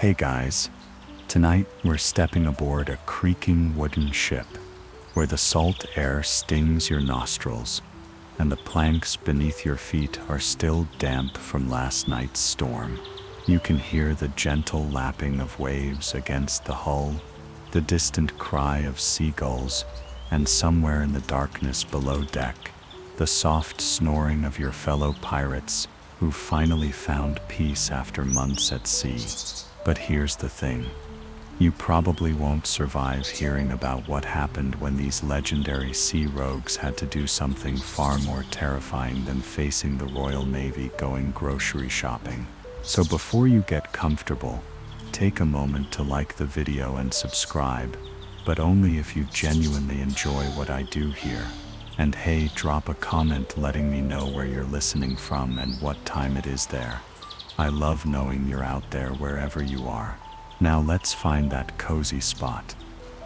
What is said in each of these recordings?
Hey guys, tonight we're stepping aboard a creaking wooden ship where the salt air stings your nostrils and the planks beneath your feet are still damp from last night's storm. You can hear the gentle lapping of waves against the hull, the distant cry of seagulls, and somewhere in the darkness below deck, the soft snoring of your fellow pirates who finally found peace after months at sea. But here's the thing. You probably won't survive hearing about what happened when these legendary sea rogues had to do something far more terrifying than facing the Royal Navy going grocery shopping. So before you get comfortable, take a moment to like the video and subscribe, but only if you genuinely enjoy what I do here. And hey, drop a comment letting me know where you're listening from and what time it is there. I love knowing you're out there wherever you are. Now let's find that cozy spot,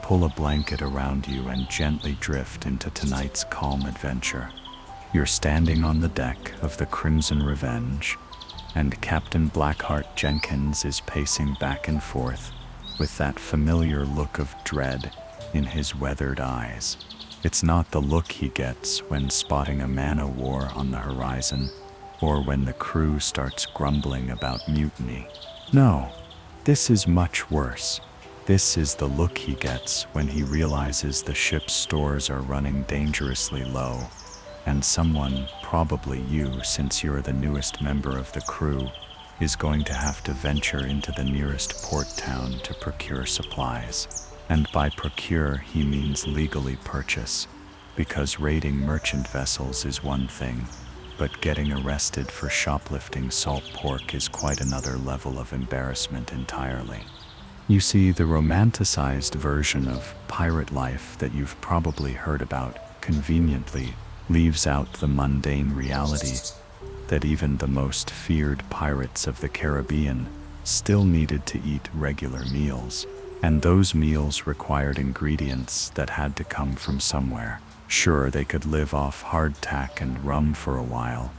pull a blanket around you and gently drift into tonight's calm adventure. You're standing on the deck of the Crimson Revenge, and Captain Blackheart Jenkins is pacing back and forth with that familiar look of dread in his weathered eyes. It's not the look he gets when spotting a man-o-war on the horizon, or when the crew starts grumbling about mutiny. No, this is much worse. This is the look he gets when he realizes the ship's stores are running dangerously low, and someone, probably you since you're the newest member of the crew, is going to have to venture into the nearest port town to procure supplies. And by procure, he means legally purchase, because raiding merchant vessels is one thing, but getting arrested for shoplifting salt pork is quite another level of embarrassment entirely. You see, the romanticized version of pirate life that you've probably heard about conveniently leaves out the mundane reality that even the most feared pirates of the Caribbean still needed to eat regular meals, and those meals required ingredients that had to come from somewhere. Sure, they could live off hardtack and rum for a while,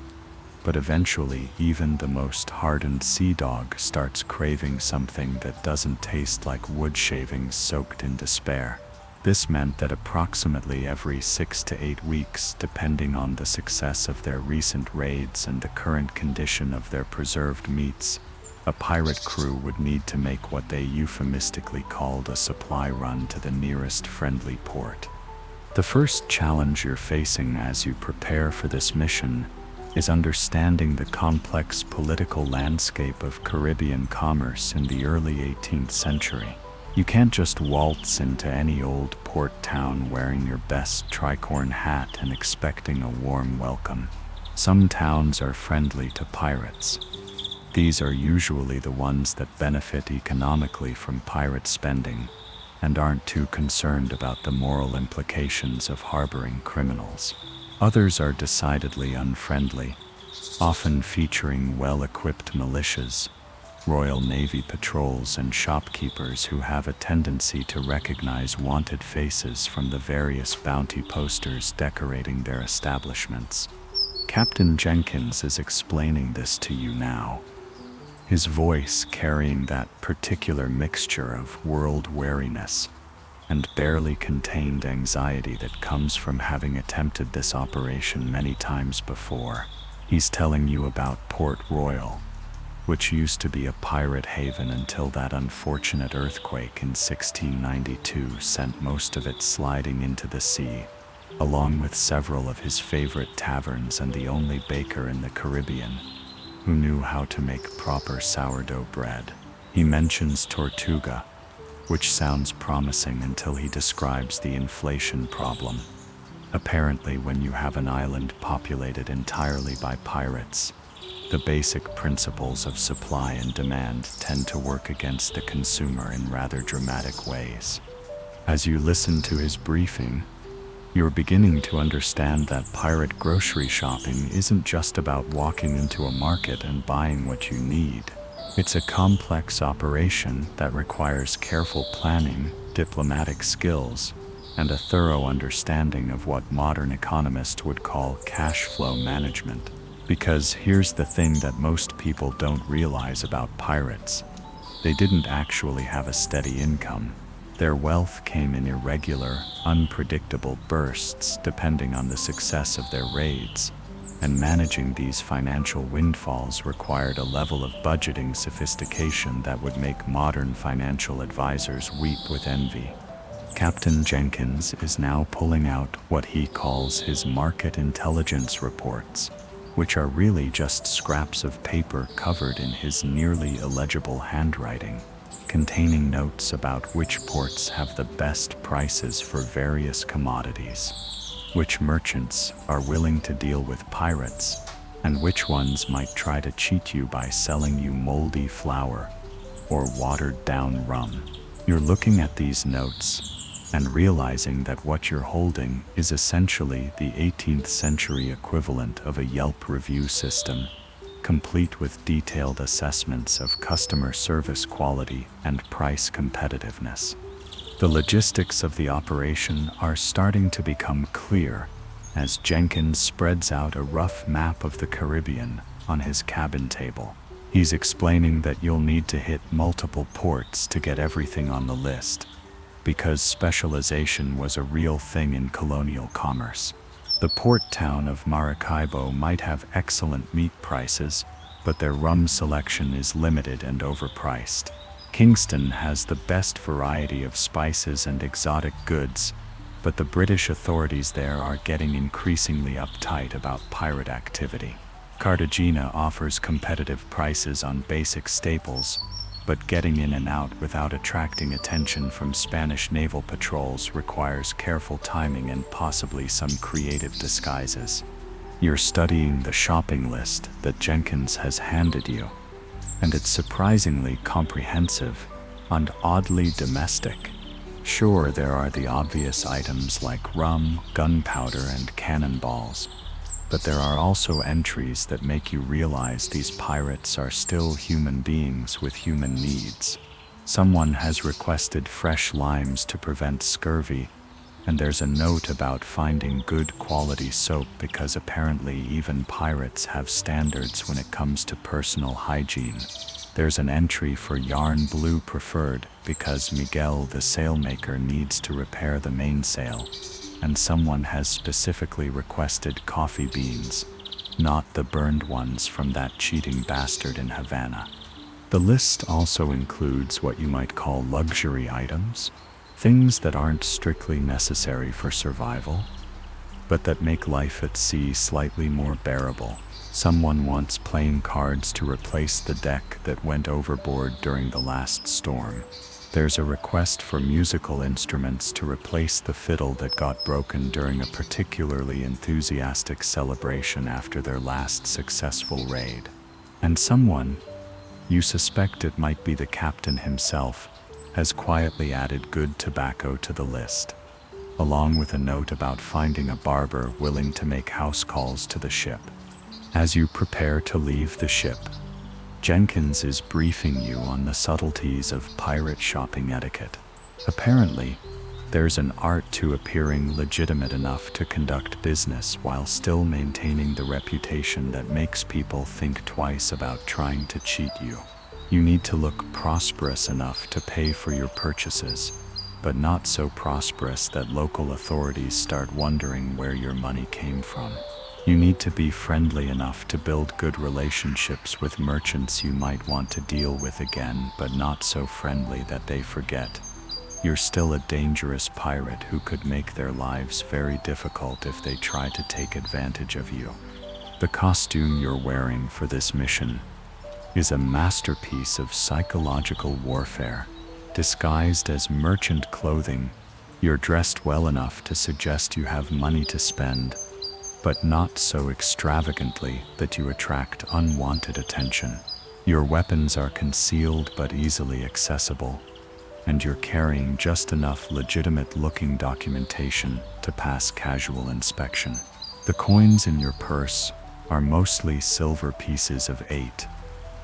but eventually even the most hardened sea dog starts craving something that doesn't taste like wood shavings soaked in despair. This meant that approximately every 6 to 8 weeks, depending on the success of their recent raids and the current condition of their preserved meats, a pirate crew would need to make what they euphemistically called a supply run to the nearest friendly port. The first challenge you're facing as you prepare for this mission is understanding the complex political landscape of Caribbean commerce in the early 18th century. You can't just waltz into any old port town wearing your best tricorn hat and expecting a warm welcome. Some towns are friendly to pirates. These are usually the ones that benefit economically from pirate spending and aren't too concerned about the moral implications of harboring criminals. Others are decidedly unfriendly, often featuring well-equipped militias, Royal Navy patrols, and shopkeepers who have a tendency to recognize wanted faces from the various bounty posters decorating their establishments. Captain Jenkins is explaining this to you now, his voice carrying that particular mixture of world weariness and barely contained anxiety that comes from having attempted this operation many times before. He's telling you about Port Royal, which used to be a pirate haven until that unfortunate earthquake in 1692 sent most of it sliding into the sea, along with several of his favorite taverns and the only baker in the Caribbean who knew how to make proper sourdough bread. He mentions Tortuga, which sounds promising until he describes the inflation problem. Apparently, when you have an island populated entirely by pirates, the basic principles of supply and demand tend to work against the consumer in rather dramatic ways. As you listen to his briefing, you're beginning to understand that pirate grocery shopping isn't just about walking into a market and buying what you need. It's a complex operation that requires careful planning, diplomatic skills, and a thorough understanding of what modern economists would call cash flow management. Because here's the thing that most people don't realize about pirates. They didn't actually have a steady income. Their wealth came in irregular, unpredictable bursts depending on the success of their raids, and managing these financial windfalls required a level of budgeting sophistication that would make modern financial advisors weep with envy. Captain Jenkins is now pulling out what he calls his market intelligence reports, which are really just scraps of paper covered in his nearly illegible handwriting, containing notes about which ports have the best prices for various commodities, which merchants are willing to deal with pirates, and which ones might try to cheat you by selling you moldy flour or watered-down rum. You're looking at these notes and realizing that what you're holding is essentially the 18th century equivalent of a Yelp review system, complete with detailed assessments of customer service quality and price competitiveness. The logistics of the operation are starting to become clear as Jenkins spreads out a rough map of the Caribbean on his cabin table. He's explaining that you'll need to hit multiple ports to get everything on the list, because specialization was a real thing in colonial commerce. The port town of Maracaibo might have excellent meat prices, but their rum selection is limited and overpriced. Kingston has the best variety of spices and exotic goods, but the British authorities there are getting increasingly uptight about pirate activity. Cartagena offers competitive prices on basic staples, but getting in and out without attracting attention from Spanish naval patrols requires careful timing and possibly some creative disguises. You're studying the shopping list that Jenkins has handed you, and it's surprisingly comprehensive and oddly domestic. Sure, there are the obvious items like rum, gunpowder, and cannonballs, but there are also entries that make you realize these pirates are still human beings with human needs. Someone has requested fresh limes to prevent scurvy, and there's a note about finding good quality soap because apparently even pirates have standards when it comes to personal hygiene. There's an entry for yarn blue preferred because Miguel the sailmaker needs to repair the mainsail, and someone has specifically requested coffee beans, not the burned ones from that cheating bastard in Havana. The list also includes what you might call luxury items, things that aren't strictly necessary for survival, but that make life at sea slightly more bearable. Someone wants playing cards to replace the deck that went overboard during the last storm. There's a request for musical instruments to replace the fiddle that got broken during a particularly enthusiastic celebration after their last successful raid. And someone, you suspect it might be the captain himself, has quietly added good tobacco to the list, along with a note about finding a barber willing to make house calls to the ship. As you prepare to leave the ship, Jenkins is briefing you on the subtleties of pirate shopping etiquette. Apparently, there's an art to appearing legitimate enough to conduct business while still maintaining the reputation that makes people think twice about trying to cheat you. You need to look prosperous enough to pay for your purchases, but not so prosperous that local authorities start wondering where your money came from. You need to be friendly enough to build good relationships with merchants you might want to deal with again, but not so friendly that they forget. You're still a dangerous pirate who could make their lives very difficult if they try to take advantage of you. The costume you're wearing for this mission is a masterpiece of psychological warfare. Disguised as merchant clothing, you're dressed well enough to suggest you have money to spend, but not so extravagantly that you attract unwanted attention. Your weapons are concealed but easily accessible, and you're carrying just enough legitimate-looking documentation to pass casual inspection. The coins in your purse are mostly silver pieces of 8,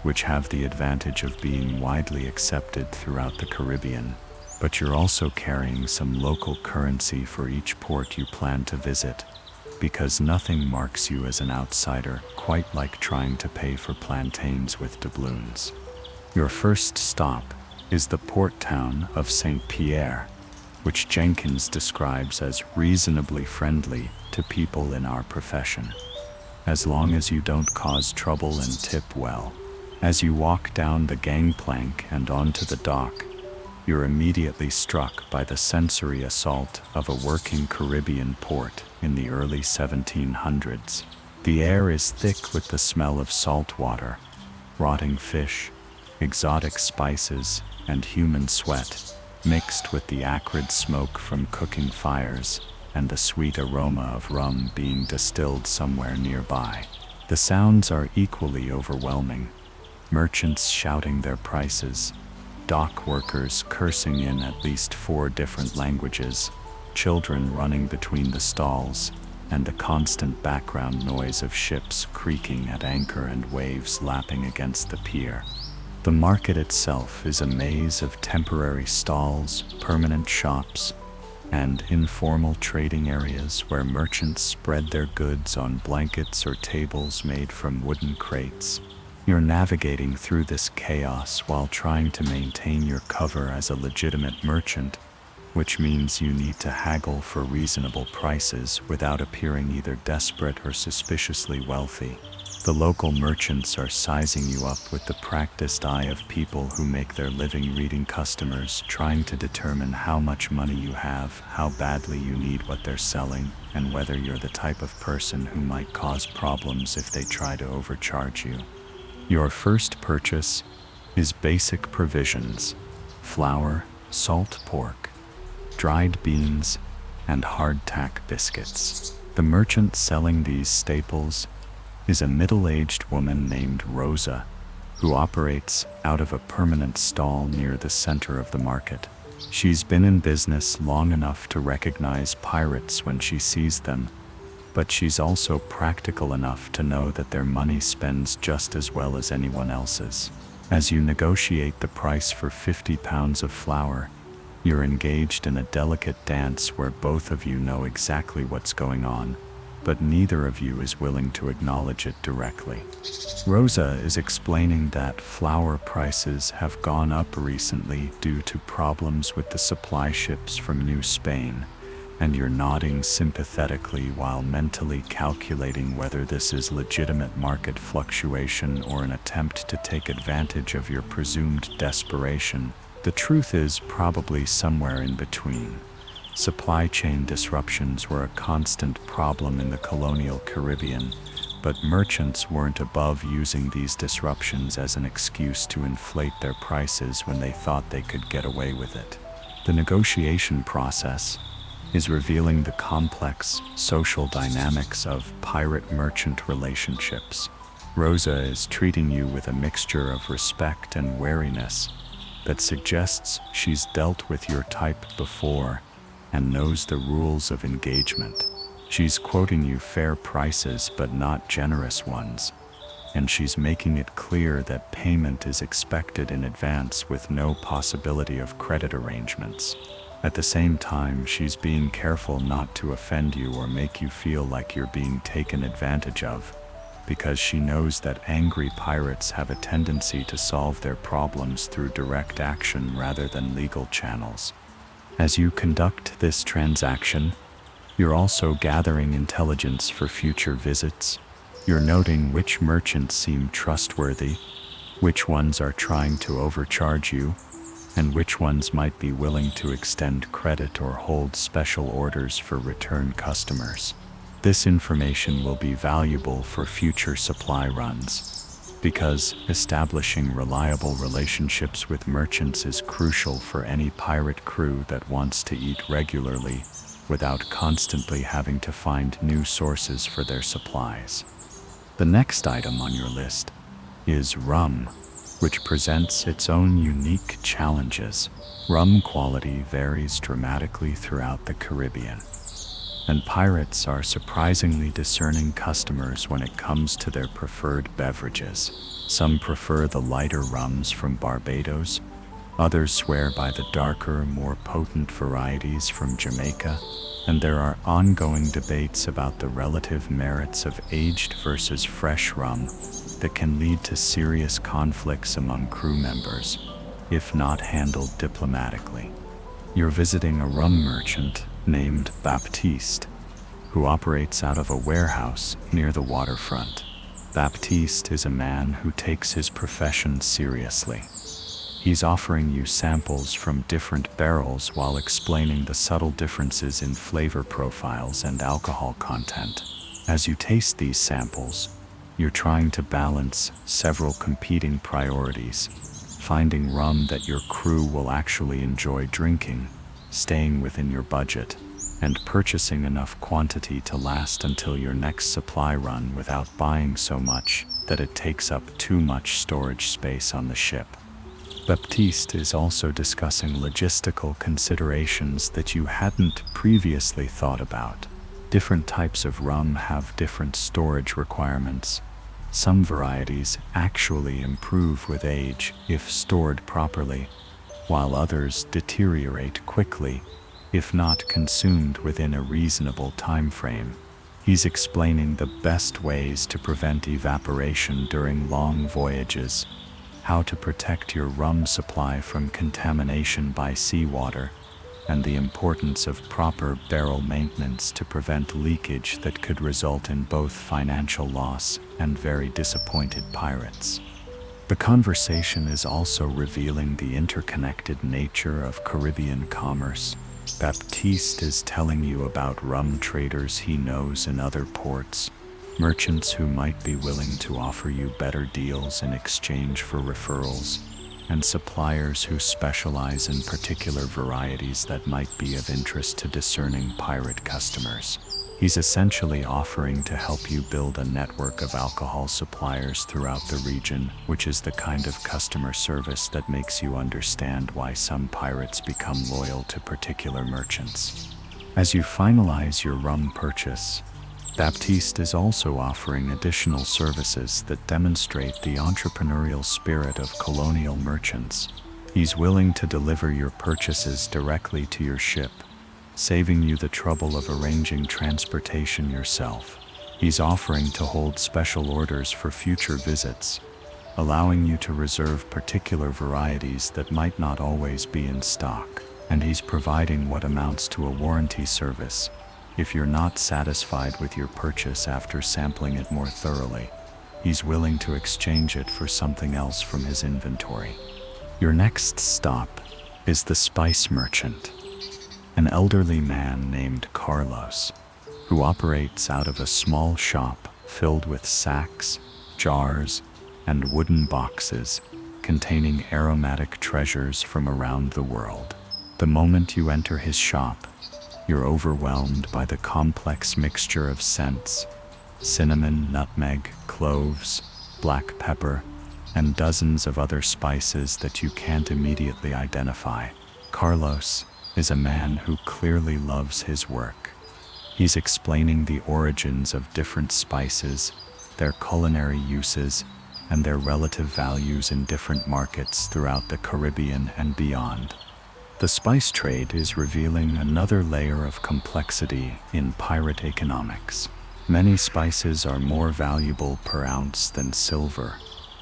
which have the advantage of being widely accepted throughout the Caribbean, but you're also carrying some local currency for each port you plan to visit, because nothing marks you as an outsider quite like trying to pay for plantains with doubloons. Your first stop is the port town of St. Pierre, which Jenkins describes as reasonably friendly to people in our profession, as long as you don't cause trouble and tip well. As you walk down the gangplank and onto the dock, you're immediately struck by the sensory assault of a working Caribbean port in the early 1700s. The air is thick with the smell of salt water, rotting fish, exotic spices, and human sweat, mixed with the acrid smoke from cooking fires and the sweet aroma of rum being distilled somewhere nearby. The sounds are equally overwhelming. Merchants shouting their prices, dock workers cursing in at least 4 different languages, children running between the stalls, and the constant background noise of ships creaking at anchor and waves lapping against the pier. The market itself is a maze of temporary stalls, permanent shops, and informal trading areas where merchants spread their goods on blankets or tables made from wooden crates. You're navigating through this chaos while trying to maintain your cover as a legitimate merchant, which means you need to haggle for reasonable prices without appearing either desperate or suspiciously wealthy. The local merchants are sizing you up with the practiced eye of people who make their living reading customers, trying to determine how much money you have, how badly you need what they're selling, and whether you're the type of person who might cause problems if they try to overcharge you. Your first purchase is basic provisions: flour, salt pork, dried beans, and hardtack biscuits. The merchant selling these staples is a middle-aged woman named Rosa, who operates out of a permanent stall near the center of the market. She's been in business long enough to recognize pirates when she sees them, but she's also practical enough to know that their money spends just as well as anyone else's. As you negotiate the price for 50 pounds of flour, you're engaged in a delicate dance where both of you know exactly what's going on, but neither of you is willing to acknowledge it directly. Rosa is explaining that flour prices have gone up recently due to problems with the supply ships from New Spain, and you're nodding sympathetically while mentally calculating whether this is legitimate market fluctuation or an attempt to take advantage of your presumed desperation. The truth is probably somewhere in between. Supply chain disruptions were a constant problem in the colonial Caribbean, but merchants weren't above using these disruptions as an excuse to inflate their prices when they thought they could get away with it. The negotiation process is revealing the complex social dynamics of pirate-merchant relationships. Rosa is treating you with a mixture of respect and wariness that suggests she's dealt with your type before and knows the rules of engagement. She's quoting you fair prices but not generous ones, and she's making it clear that payment is expected in advance with no possibility of credit arrangements. At the same time, she's being careful not to offend you or make you feel like you're being taken advantage of, because she knows that angry pirates have a tendency to solve their problems through direct action rather than legal channels. As you conduct this transaction, you're also gathering intelligence for future visits. You're noting which merchants seem trustworthy, which ones are trying to overcharge you, and which ones might be willing to extend credit or hold special orders for return customers. This information will be valuable for future supply runs, because establishing reliable relationships with merchants is crucial for any pirate crew that wants to eat regularly without constantly having to find new sources for their supplies. The next item on your list is rum, which presents its own unique challenges. Rum quality varies dramatically throughout the Caribbean, and pirates are surprisingly discerning customers when it comes to their preferred beverages. Some prefer the lighter rums from Barbados, others swear by the darker, more potent varieties from Jamaica, and there are ongoing debates about the relative merits of aged versus fresh rum that can lead to serious conflicts among crew members if not handled diplomatically. You're visiting a rum merchant named Baptiste, who operates out of a warehouse near the waterfront. Baptiste is a man who takes his profession seriously. He's offering you samples from different barrels while explaining the subtle differences in flavor profiles and alcohol content. As you taste these samples, you're trying to balance several competing priorities, finding rum that your crew will actually enjoy drinking, staying within your budget, and purchasing enough quantity to last until your next supply run without buying so much that it takes up too much storage space on the ship. Baptiste is also discussing logistical considerations that you hadn't previously thought about. Different types of rum have different storage requirements. Some varieties actually improve with age if stored properly, while others deteriorate quickly if not consumed within a reasonable time frame. He's explaining the best ways to prevent evaporation during long voyages, how to protect your rum supply from contamination by seawater, and the importance of proper barrel maintenance to prevent leakage that could result in both financial loss and very disappointed pirates. The conversation is also revealing the interconnected nature of Caribbean commerce. Baptiste is telling you about rum traders he knows in other ports, merchants who might be willing to offer you better deals in exchange for referrals, and suppliers who specialize in particular varieties that might be of interest to discerning pirate customers. He's essentially offering to help you build a network of alcohol suppliers throughout the region, which is the kind of customer service that makes you understand why some pirates become loyal to particular merchants. As you finalize your rum purchase, Baptiste is also offering additional services that demonstrate the entrepreneurial spirit of colonial merchants. He's willing to deliver your purchases directly to your ship, saving you the trouble of arranging transportation yourself. He's offering to hold special orders for future visits, allowing you to reserve particular varieties that might not always be in stock. And he's providing what amounts to a warranty service if you're not satisfied with your purchase after sampling it more thoroughly. He's willing to exchange it for something else from his inventory. Your next stop is the spice merchant, an elderly man named Carlos, who operates out of a small shop filled with sacks, jars, and wooden boxes containing aromatic treasures from around the world. The moment you enter his shop, you're overwhelmed by the complex mixture of scents: cinnamon, nutmeg, cloves, black pepper, and dozens of other spices that you can't immediately identify. Carlos is a man who clearly loves his work. He's explaining the origins of different spices, their culinary uses, and their relative values in different markets throughout the Caribbean and beyond. The spice trade is revealing another layer of complexity in pirate economics. Many spices are more valuable per ounce than silver,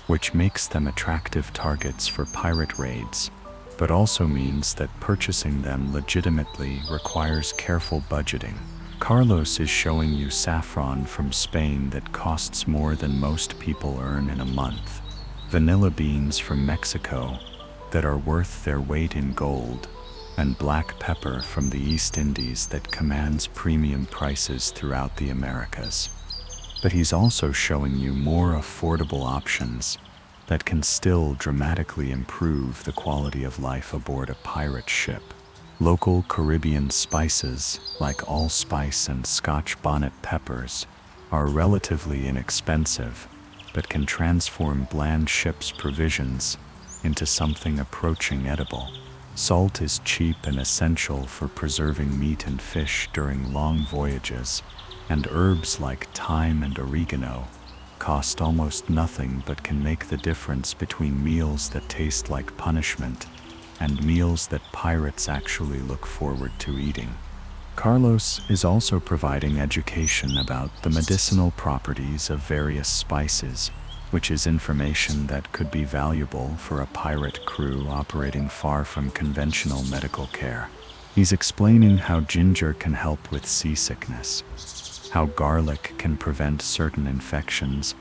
which makes them attractive targets for pirate raids, but also means that purchasing them legitimately requires careful budgeting. Carlos is showing you saffron from Spain that costs more than most people earn in a month, vanilla beans from Mexico that are worth their weight in gold, and black pepper from the East Indies that commands premium prices throughout the Americas. But he's also showing you more affordable options that can still dramatically improve the quality of life aboard a pirate ship. Local Caribbean spices, like allspice and Scotch bonnet peppers, are relatively inexpensive, but can transform bland ship's provisions into something approaching edible. Salt is cheap and essential for preserving meat and fish during long voyages, and herbs like thyme and oregano cost almost nothing but can make the difference between meals that taste like punishment and meals that pirates actually look forward to eating. Carlos is also providing education about the medicinal properties of various spices, which is information that could be valuable for a pirate crew operating far from conventional medical care. He's explaining how ginger can help with seasickness, how garlic can prevent certain infections,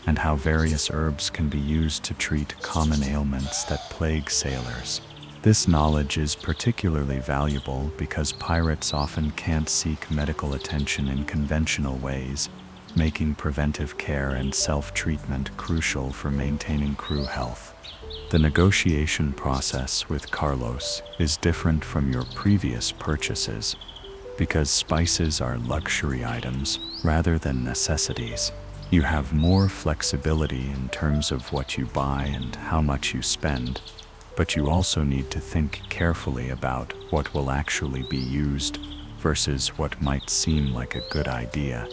and how various herbs can be used to treat common ailments that plague sailors. This knowledge is particularly valuable because pirates often can't seek medical attention in conventional ways, making preventive care and self-treatment crucial for maintaining crew health. The negotiation process with Carlos is different from your previous purchases because spices are luxury items rather than necessities. You have more flexibility in terms of what you buy and how much you spend, but you also need to think carefully about what will actually be used versus what might seem like a good idea,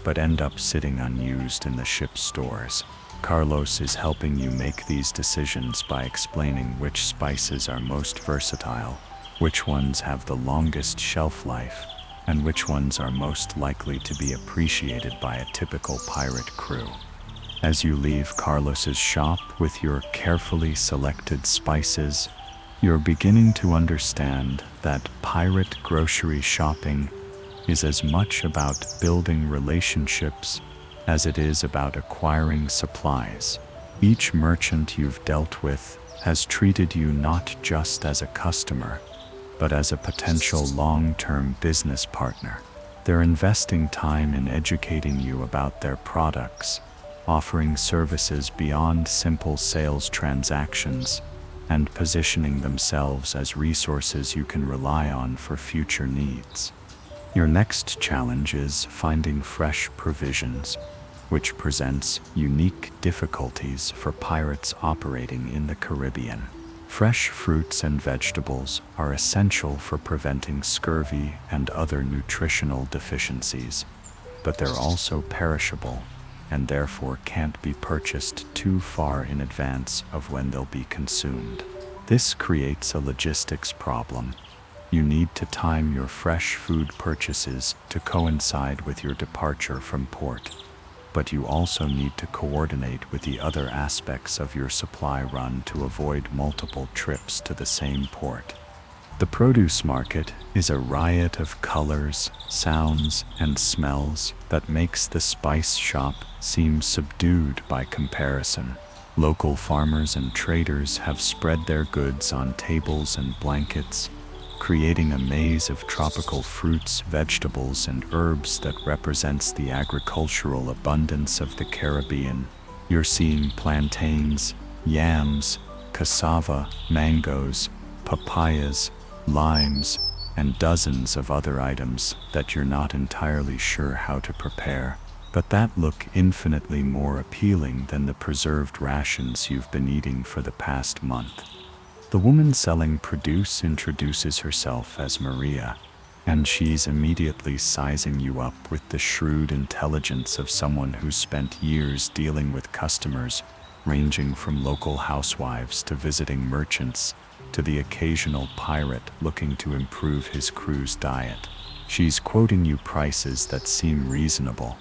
but end up sitting unused in the ship's stores. Carlos is helping you make these decisions by explaining which spices are most versatile, which ones have the longest shelf life, and which ones are most likely to be appreciated by a typical pirate crew. As you leave Carlos's shop with your carefully selected spices, you're beginning to understand that pirate grocery shopping is as much about building relationships as it is about acquiring supplies. Each merchant you've dealt with has treated you not just as a customer, but as a potential long-term business partner. They're investing time in educating you about their products, offering services beyond simple sales transactions, and positioning themselves as resources you can rely on for future needs. Your next challenge is finding fresh provisions, which presents unique difficulties for pirates operating in the Caribbean. Fresh fruits and vegetables are essential for preventing scurvy and other nutritional deficiencies, but they're also perishable and therefore can't be purchased too far in advance of when they'll be consumed. This creates a logistics problem. You need to time your fresh food purchases to coincide with your departure from port, but you also need to coordinate with the other aspects of your supply run to avoid multiple trips to the same port. The produce market is a riot of colors, sounds, and smells that makes the spice shop seem subdued by comparison. Local farmers and traders have spread their goods on tables and blankets, creating a maze of tropical fruits, vegetables, and herbs that represents the agricultural abundance of the Caribbean. You're seeing plantains, yams, cassava, mangoes, papayas, limes, and dozens of other items that you're not entirely sure how to prepare, but that look infinitely more appealing than the preserved rations you've been eating for the past month. The woman selling produce introduces herself as Maria, and she's immediately sizing you up with the shrewd intelligence of someone who's spent years dealing with customers, ranging from local housewives to visiting merchants, to the occasional pirate looking to improve his crew's diet. She's quoting you prices that seem reasonable,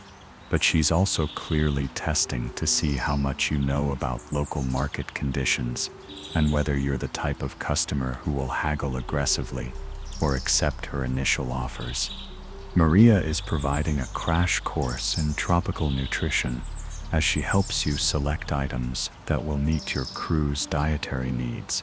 but she's also clearly testing to see how much you know about local market conditions and whether you're the type of customer who will haggle aggressively or accept her initial offers. Maria is providing a crash course in tropical nutrition as she helps you select items that will meet your crew's dietary needs,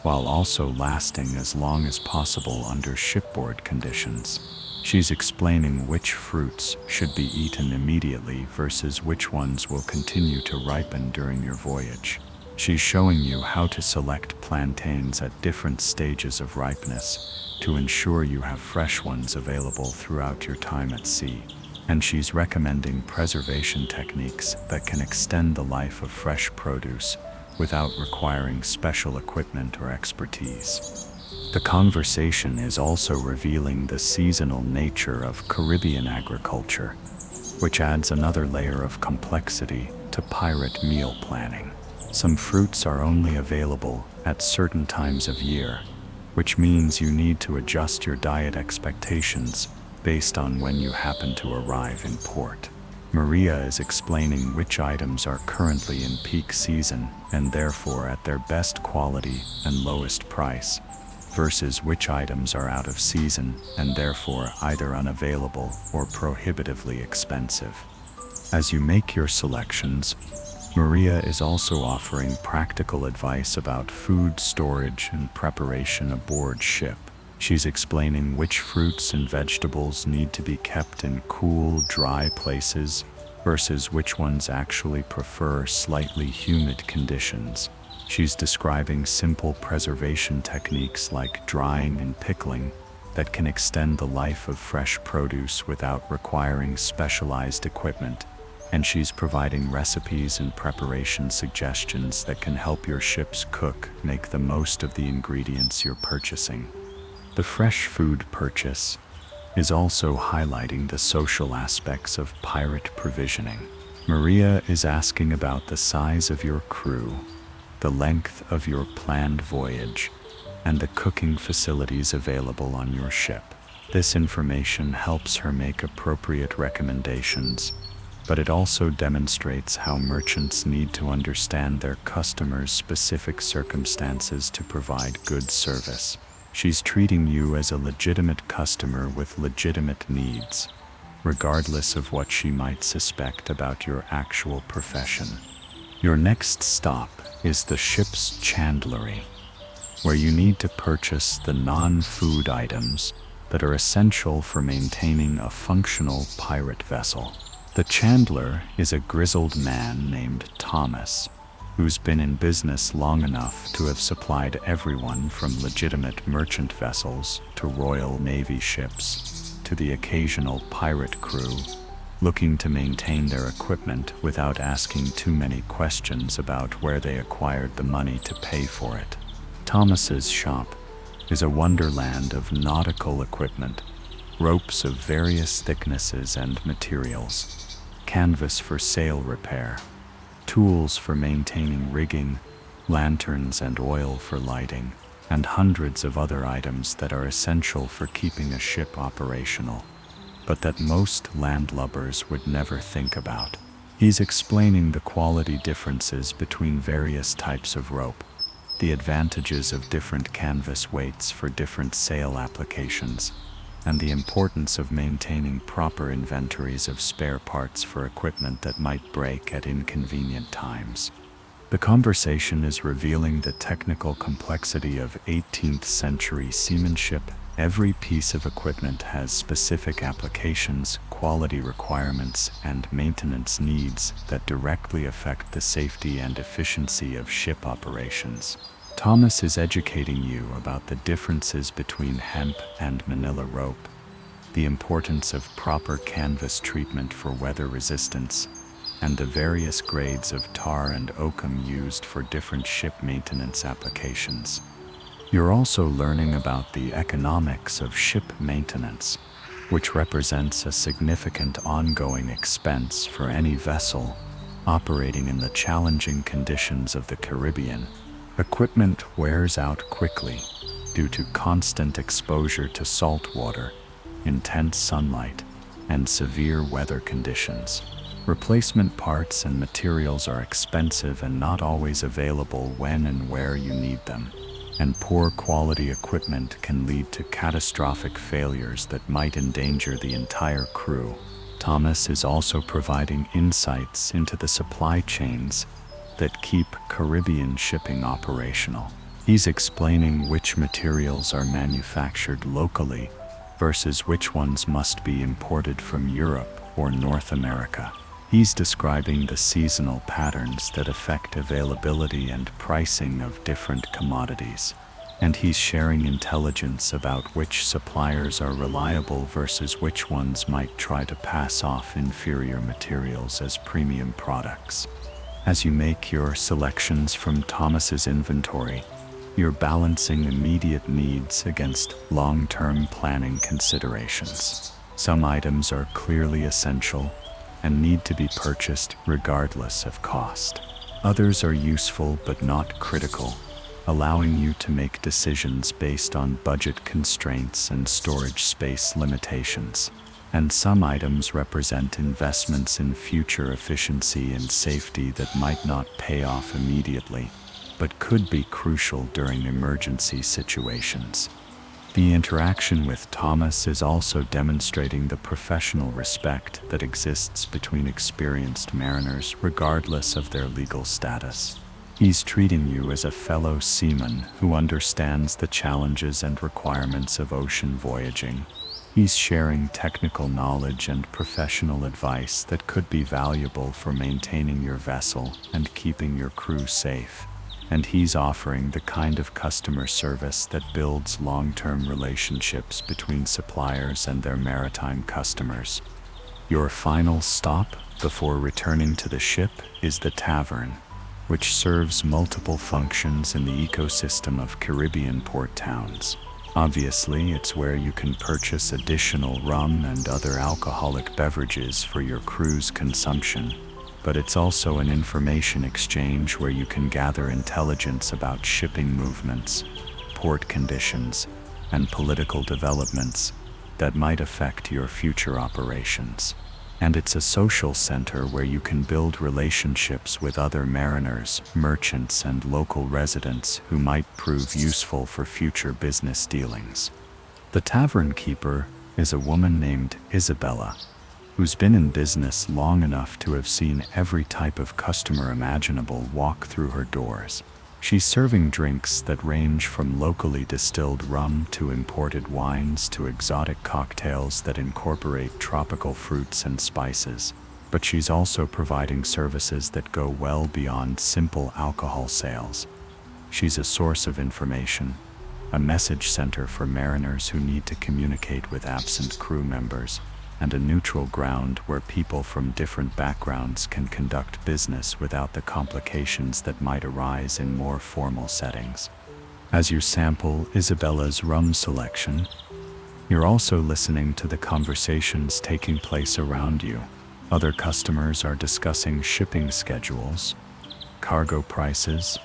while also lasting as long as possible under shipboard conditions. She's explaining which fruits should be eaten immediately versus which ones will continue to ripen during your voyage. She's showing you how to select plantains at different stages of ripeness to ensure you have fresh ones available throughout your time at sea. And she's recommending preservation techniques that can extend the life of fresh produce without requiring special equipment or expertise. The conversation is also revealing the seasonal nature of Caribbean agriculture, which adds another layer of complexity to pirate meal planning. Some fruits are only available at certain times of year, which means you need to adjust your diet expectations based on when you happen to arrive in port. Maria is explaining which items are currently in peak season and therefore at their best quality and lowest price, versus which items are out of season and therefore either unavailable or prohibitively expensive. As you make your selections, Maria is also offering practical advice about food storage and preparation aboard ship. She's explaining which fruits and vegetables need to be kept in cool, dry places versus which ones actually prefer slightly humid conditions. She's describing simple preservation techniques like drying and pickling that can extend the life of fresh produce without requiring specialized equipment. And she's providing recipes and preparation suggestions that can help your ship's cook make the most of the ingredients you're purchasing. The fresh food purchase is also highlighting the social aspects of pirate provisioning. Maria is asking about the size of your crew, the length of your planned voyage, and the cooking facilities available on your ship. This information helps her make appropriate recommendations, but it also demonstrates how merchants need to understand their customers' specific circumstances to provide good service. She's treating you as a legitimate customer with legitimate needs, regardless of what she might suspect about your actual profession. Your next stop is the ship's chandlery, where you need to purchase the non-food items that are essential for maintaining a functional pirate vessel. The chandler is a grizzled man named Thomas, who's been in business long enough to have supplied everyone from legitimate merchant vessels to Royal Navy ships to the occasional pirate crew looking to maintain their equipment without asking too many questions about where they acquired the money to pay for it. Thomas's shop is a wonderland of nautical equipment, ropes of various thicknesses and materials, canvas for sail repair, tools for maintaining rigging, lanterns and oil for lighting, and hundreds of other items that are essential for keeping a ship operational, but that most landlubbers would never think about. He's explaining the quality differences between various types of rope, the advantages of different canvas weights for different sail applications, and the importance of maintaining proper inventories of spare parts for equipment that might break at inconvenient times. The conversation is revealing the technical complexity of 18th century seamanship. Every piece of equipment has specific applications, quality requirements, and maintenance needs that directly affect the safety and efficiency of ship operations. Thomas is educating you about the differences between hemp and manila rope, the importance of proper canvas treatment for weather resistance, and the various grades of tar and oakum used for different ship maintenance applications. You're also learning about the economics of ship maintenance, which represents a significant ongoing expense for any vessel operating in the challenging conditions of the Caribbean. Equipment wears out quickly due to constant exposure to salt water, intense sunlight, and severe weather conditions. Replacement parts and materials are expensive and not always available when and where you need them, and poor quality equipment can lead to catastrophic failures that might endanger the entire crew. Thomas is also providing insights into the supply chains that keep Caribbean shipping operational. He's explaining which materials are manufactured locally versus which ones must be imported from Europe or North America. He's describing the seasonal patterns that affect availability and pricing of different commodities. And he's sharing intelligence about which suppliers are reliable versus which ones might try to pass off inferior materials as premium products. As you make your selections from Thomas's inventory, you're balancing immediate needs against long-term planning considerations. Some items are clearly essential and need to be purchased regardless of cost. Others are useful but not critical, allowing you to make decisions based on budget constraints and storage space limitations. and some items represent investments in future efficiency and safety that might not pay off immediately, but could be crucial during emergency situations. The interaction with Thomas is also demonstrating the professional respect that exists between experienced mariners regardless of their legal status. He's treating you as a fellow seaman who understands the challenges and requirements of ocean voyaging. He's sharing technical knowledge and professional advice that could be valuable for maintaining your vessel and keeping your crew safe. And he's offering the kind of customer service that builds long-term relationships between suppliers and their maritime customers. Your final stop before returning to the ship is the tavern, which serves multiple functions in the ecosystem of Caribbean port towns. Obviously, it's where you can purchase additional rum and other alcoholic beverages for your crew's consumption. But it's also an information exchange where you can gather intelligence about shipping movements, port conditions, and political developments that might affect your future operations. And it's a social center where you can build relationships with other mariners, merchants, and local residents who might prove useful for future business dealings. The tavern keeper is a woman named Isabella, who's been in business long enough to have seen every type of customer imaginable walk through her doors. She's serving drinks that range from locally distilled rum to imported wines to exotic cocktails that incorporate tropical fruits and spices. But she's also providing services that go well beyond simple alcohol sales. She's a source of information, a message center for mariners who need to communicate with absent crew members, and a neutral ground where people from different backgrounds can conduct business without the complications that might arise in more formal settings. As you sample Isabella's rum selection, you're also listening to the conversations taking place around you. Other customers are discussing shipping schedules, cargo prices,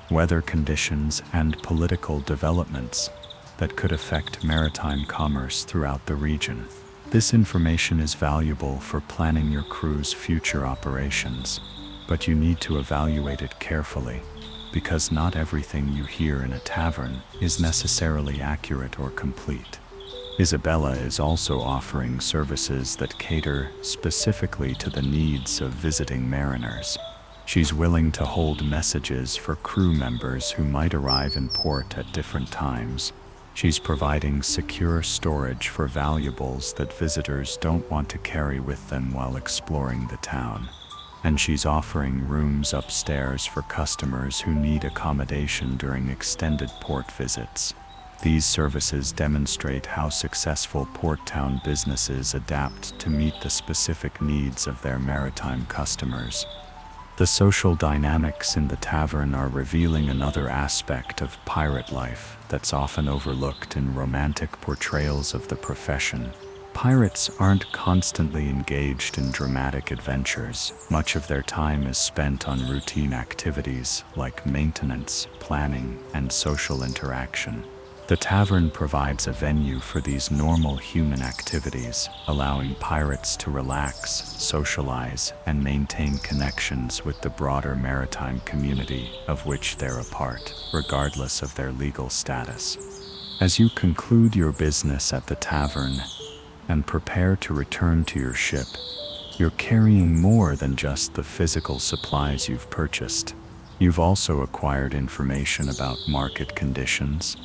weather conditions, and political developments that could affect maritime commerce throughout the region. This information is valuable for planning your crew's future operations, but you need to evaluate it carefully, because not everything you hear in a tavern is necessarily accurate or complete. Isabella is also offering services that cater specifically to the needs of visiting mariners. She's willing to hold messages for crew members who might arrive in port at different times. She's providing secure storage for valuables that visitors don't want to carry with them while exploring the town. And she's offering rooms upstairs for customers who need accommodation during extended port visits. These services demonstrate how successful port town businesses adapt to meet the specific needs of their maritime customers. The social dynamics in the tavern are revealing another aspect of pirate life that's often overlooked in romantic portrayals of the profession. Pirates aren't constantly engaged in dramatic adventures. Much of their time is spent on routine activities like maintenance, planning, and social interaction. The tavern provides a venue for these normal human activities, allowing pirates to relax, socialize, and maintain connections with the broader maritime community of which they're a part, regardless of their legal status. As you conclude your business at the tavern and prepare to return to your ship, you're carrying more than just the physical supplies you've purchased. You've also acquired information about market conditions,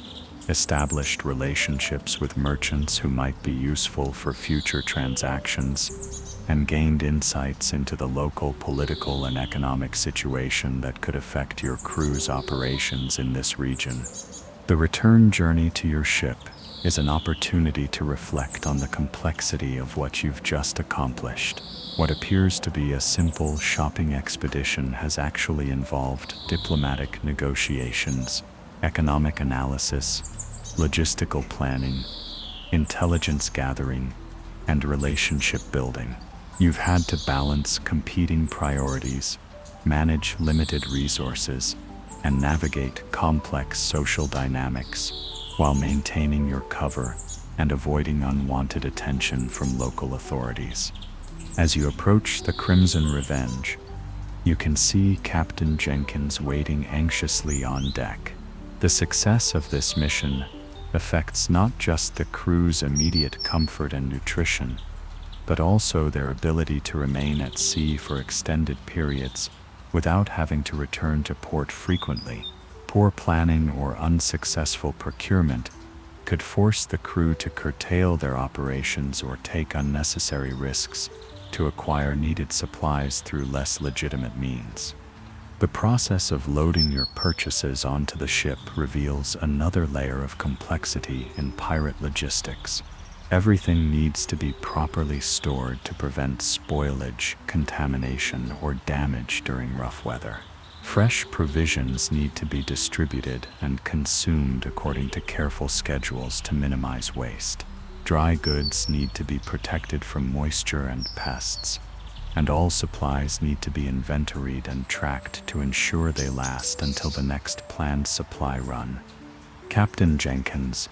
established relationships with merchants who might be useful for future transactions, and gained insights into the local political and economic situation that could affect your crew's operations in this region. The return journey to your ship is an opportunity to reflect on the complexity of what you've just accomplished. What appears to be a simple shopping expedition has actually involved diplomatic negotiations, economic analysis, logistical planning, intelligence gathering, and relationship building. You've had to balance competing priorities, manage limited resources, and navigate complex social dynamics while maintaining your cover and avoiding unwanted attention from local authorities. As you approach the Crimson Revenge, you can see Captain Jenkins waiting anxiously on deck. The success of this mission affects not just the crew's immediate comfort and nutrition, but also their ability to remain at sea for extended periods without having to return to port frequently. Poor planning or unsuccessful procurement could force the crew to curtail their operations or take unnecessary risks to acquire needed supplies through less legitimate means. The process of loading your purchases onto the ship reveals another layer of complexity in pirate logistics. Everything needs to be properly stored to prevent spoilage, contamination, or damage during rough weather. Fresh provisions need to be distributed and consumed according to careful schedules to minimize waste. Dry goods need to be protected from moisture and pests, and all supplies need to be inventoried and tracked to ensure they last until the next planned supply run. Captain Jenkins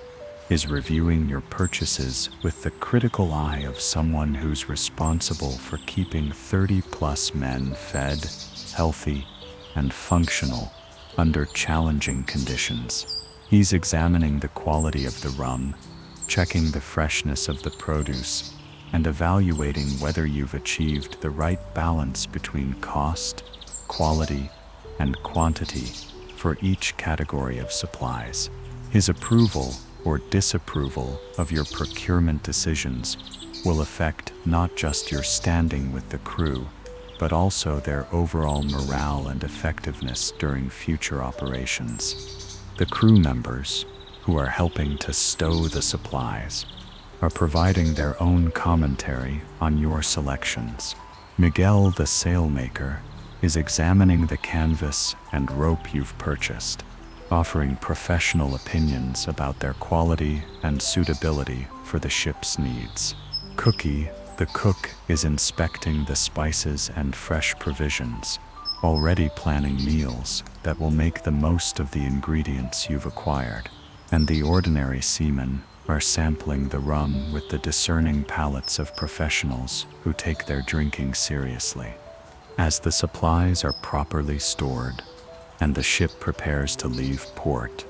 is reviewing your purchases with the critical eye of someone who's responsible for keeping 30-plus men fed, healthy, and functional under challenging conditions. He's examining the quality of the rum, checking the freshness of the produce, and evaluating whether you've achieved the right balance between cost, quality, and quantity for each category of supplies. His approval or disapproval of your procurement decisions will affect not just your standing with the crew, but also their overall morale and effectiveness during future operations. The crew members, who are helping to stow the supplies, are providing their own commentary on your selections. Miguel, the sailmaker, is examining the canvas and rope you've purchased, offering professional opinions about their quality and suitability for the ship's needs. Cookie, the cook, is inspecting the spices and fresh provisions, already planning meals that will make the most of the ingredients you've acquired. And the ordinary seamen are sampling the rum with the discerning palates of professionals who take their drinking seriously. As the supplies are properly stored and the ship prepares to leave port,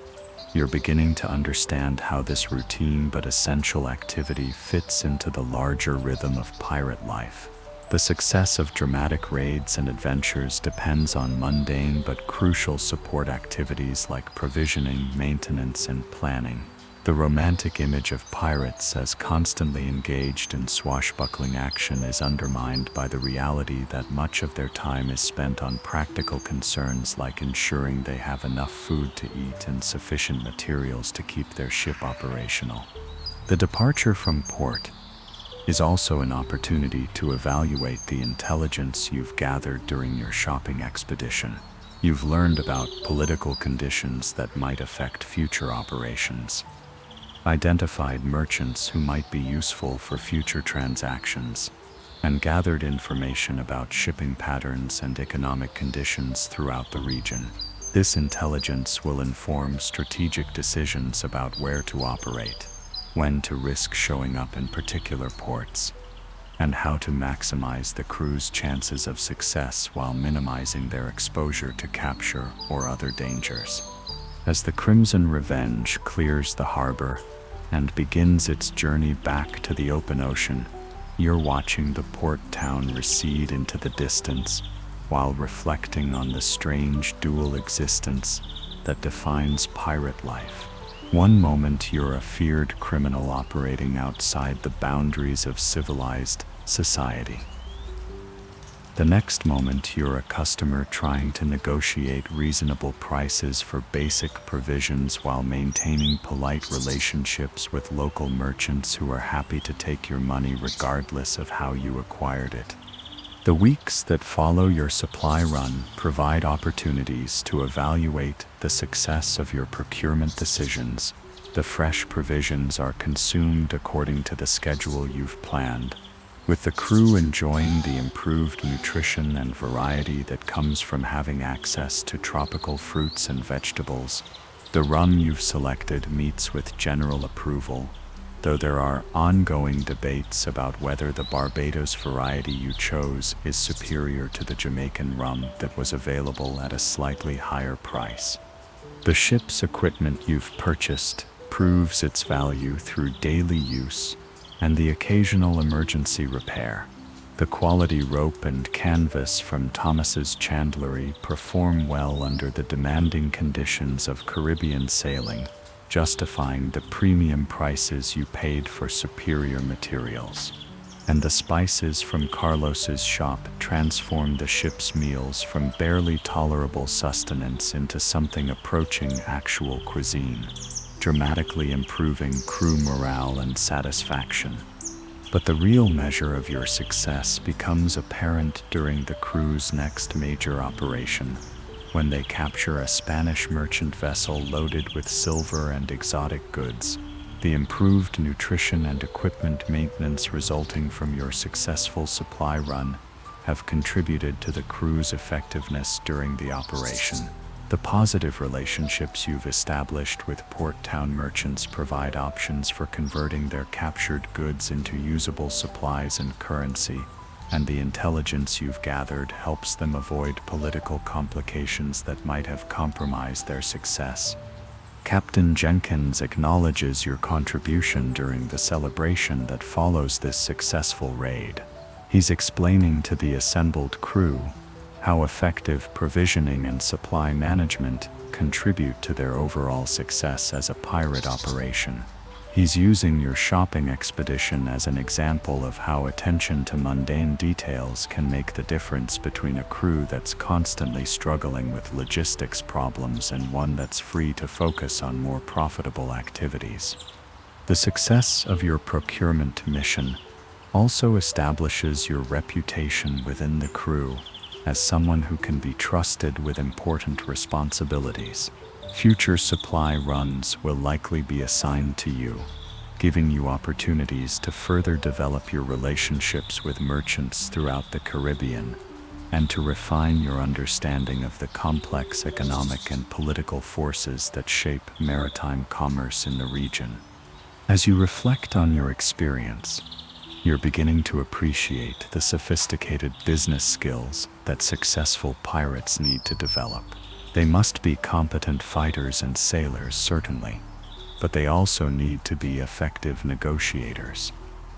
you're beginning to understand how this routine but essential activity fits into the larger rhythm of pirate life. The success of dramatic raids and adventures depends on mundane but crucial support activities like provisioning, maintenance, and planning. The romantic image of pirates as constantly engaged in swashbuckling action is undermined by the reality that much of their time is spent on practical concerns like ensuring they have enough food to eat and sufficient materials to keep their ship operational. The departure from port is also an opportunity to evaluate the intelligence you've gathered during your shopping expedition. You've learned about political conditions that might affect future operations, identified merchants who might be useful for future transactions, and gathered information about shipping patterns and economic conditions throughout the region. This intelligence will inform strategic decisions about where to operate, when to risk showing up in particular ports, and how to maximize the crew's chances of success while minimizing their exposure to capture or other dangers. As the Crimson Revenge clears the harbor and begins its journey back to the open ocean, you're watching the port town recede into the distance while reflecting on the strange dual existence that defines pirate life. One moment you're a feared criminal operating outside the boundaries of civilized society. The next moment you're a customer trying to negotiate reasonable prices for basic provisions while maintaining polite relationships with local merchants who are happy to take your money regardless of how you acquired it. The weeks that follow your supply run provide opportunities to evaluate the success of your procurement decisions. The fresh provisions are consumed according to the schedule you've planned, with the crew enjoying the improved nutrition and variety that comes from having access to tropical fruits and vegetables. The rum you've selected meets with general approval, though there are ongoing debates about whether the Barbados variety you chose is superior to the Jamaican rum that was available at a slightly higher price. The ship's equipment you've purchased proves its value through daily use and the occasional emergency repair. The quality rope and canvas from Thomas's chandlery perform well under the demanding conditions of Caribbean sailing, justifying the premium prices you paid for superior materials. And the spices from Carlos's shop transform the ship's meals from barely tolerable sustenance into something approaching actual cuisine, dramatically improving crew morale and satisfaction. But the real measure of your success becomes apparent during the crew's next major operation, when they capture a Spanish merchant vessel loaded with silver and exotic goods. The improved nutrition and equipment maintenance resulting from your successful supply run have contributed to the crew's effectiveness during the operation. The positive relationships you've established with port town merchants provide options for converting their captured goods into usable supplies and currency, and the intelligence you've gathered helps them avoid political complications that might have compromised their success. Captain Jenkins acknowledges your contribution during the celebration that follows this successful raid. He's explaining to the assembled crew how effective provisioning and supply management contribute to their overall success as a pirate operation. He's using your shopping expedition as an example of how attention to mundane details can make the difference between a crew that's constantly struggling with logistics problems and one that's free to focus on more profitable activities. The success of your procurement mission also establishes your reputation within the crew as someone who can be trusted with important responsibilities. Future supply runs will likely be assigned to you, giving you opportunities to further develop your relationships with merchants throughout the Caribbean and to refine your understanding of the complex economic and political forces that shape maritime commerce in the region. As you reflect on your experience, you're beginning to appreciate the sophisticated business skills that successful pirates need to develop. They must be competent fighters and sailors, certainly, but they also need to be effective negotiators,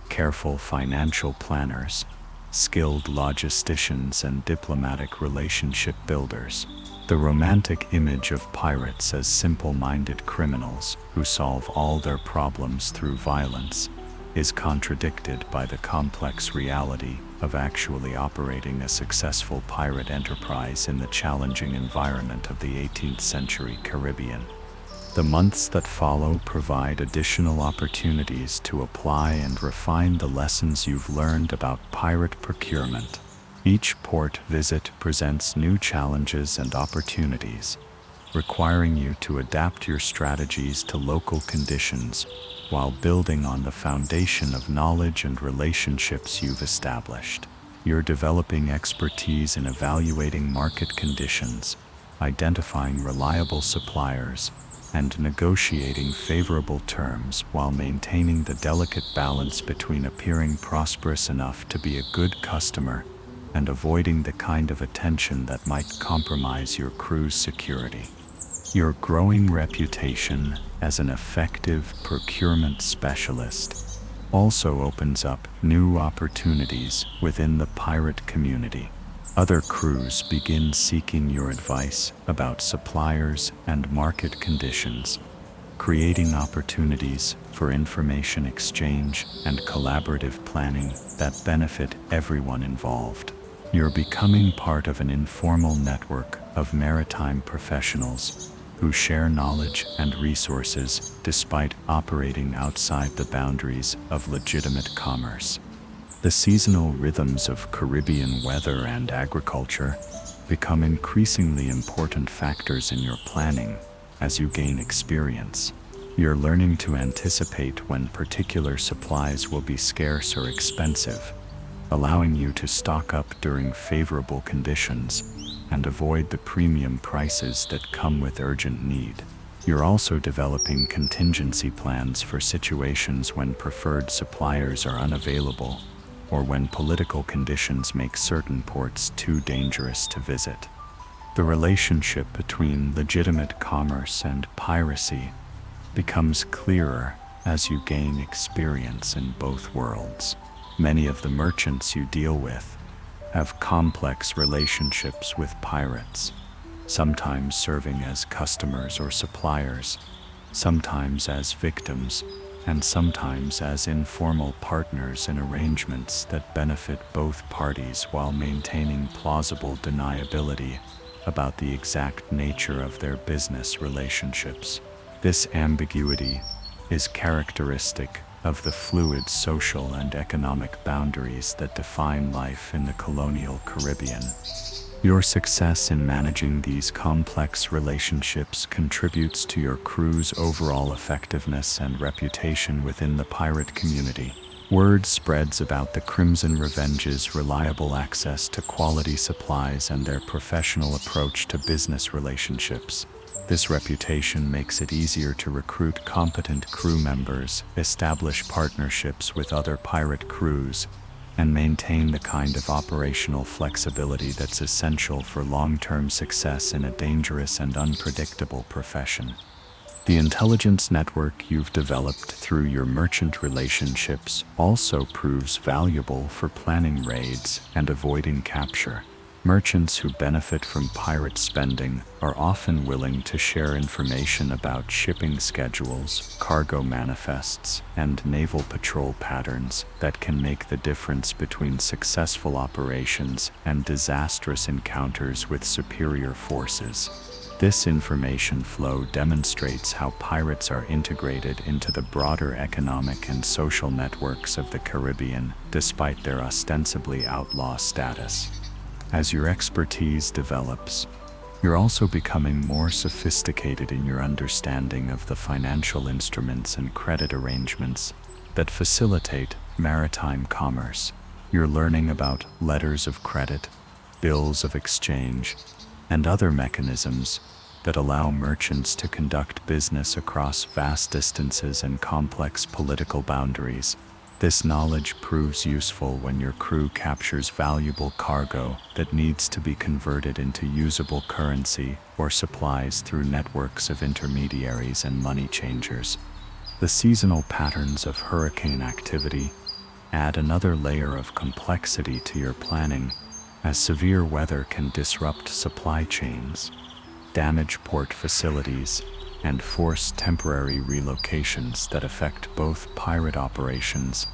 careful financial planners, skilled logisticians, and diplomatic relationship builders. The romantic image of pirates as simple-minded criminals who solve all their problems through violence is contradicted by the complex reality of actually operating a successful pirate enterprise in the challenging environment of the 18th century Caribbean. The months that follow provide additional opportunities to apply and refine the lessons you've learned about pirate procurement. Each port visit presents new challenges and opportunities, requiring you to adapt your strategies to local conditions while building on the foundation of knowledge and relationships you've established. You're developing expertise in evaluating market conditions, identifying reliable suppliers, and negotiating favorable terms while maintaining the delicate balance between appearing prosperous enough to be a good customer and avoiding the kind of attention that might compromise your crew's security. Your growing reputation as an effective procurement specialist also opens up new opportunities within the pirate community. Other crews begin seeking your advice about suppliers and market conditions, creating opportunities for information exchange and collaborative planning that benefit everyone involved. You're becoming part of an informal network of maritime professionals who share knowledge and resources despite operating outside the boundaries of legitimate commerce. The seasonal rhythms of Caribbean weather and agriculture become increasingly important factors in your planning as you gain experience. You're learning to anticipate when particular supplies will be scarce or expensive, allowing you to stock up during favorable conditions and avoid the premium prices that come with urgent need. You're also developing contingency plans for situations when preferred suppliers are unavailable or when political conditions make certain ports too dangerous to visit. The relationship between legitimate commerce and piracy becomes clearer as you gain experience in both worlds. Many of the merchants you deal with have complex relationships with pirates, sometimes serving as customers or suppliers, sometimes as victims, and sometimes as informal partners in arrangements that benefit both parties while maintaining plausible deniability about the exact nature of their business relationships. This ambiguity is characteristic of the fluid social and economic boundaries that define life in the colonial Caribbean. Your success in managing these complex relationships contributes to your crew's overall effectiveness and reputation within the pirate community. Word spreads about the Crimson Revenge's reliable access to quality supplies and their professional approach to business relationships. This reputation makes it easier to recruit competent crew members, establish partnerships with other pirate crews, and maintain the kind of operational flexibility that's essential for long-term success in a dangerous and unpredictable profession. The intelligence network you've developed through your merchant relationships also proves valuable for planning raids and avoiding capture. Merchants who benefit from pirate spending are often willing to share information about shipping schedules, cargo manifests, and naval patrol patterns that can make the difference between successful operations and disastrous encounters with superior forces. This information flow demonstrates how pirates are integrated into the broader economic and social networks of the Caribbean, despite their ostensibly outlaw status. As your expertise develops, you're also becoming more sophisticated in your understanding of the financial instruments and credit arrangements that facilitate maritime commerce. You're learning about letters of credit, bills of exchange, and other mechanisms that allow merchants to conduct business across vast distances and complex political boundaries. This knowledge proves useful when your crew captures valuable cargo that needs to be converted into usable currency or supplies through networks of intermediaries and money changers. The seasonal patterns of hurricane activity add another layer of complexity to your planning, as severe weather can disrupt supply chains, damage port facilities, and force temporary relocations that affect both pirate operations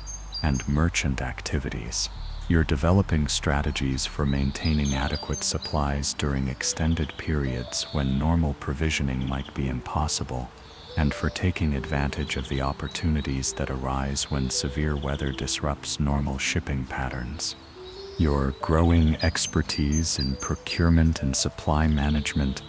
and merchant activities. You're developing strategies for maintaining adequate supplies during extended periods when normal provisioning might be impossible, and for taking advantage of the opportunities that arise when severe weather disrupts normal shipping patterns. Your growing expertise in procurement and supply management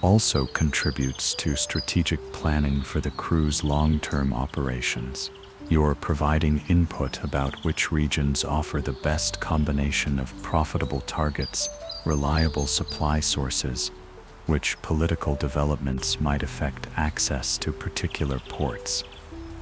also contributes to strategic planning for the crew's long-term operations. You're providing input about which regions offer the best combination of profitable targets, reliable supply sources, which political developments might affect access to particular ports,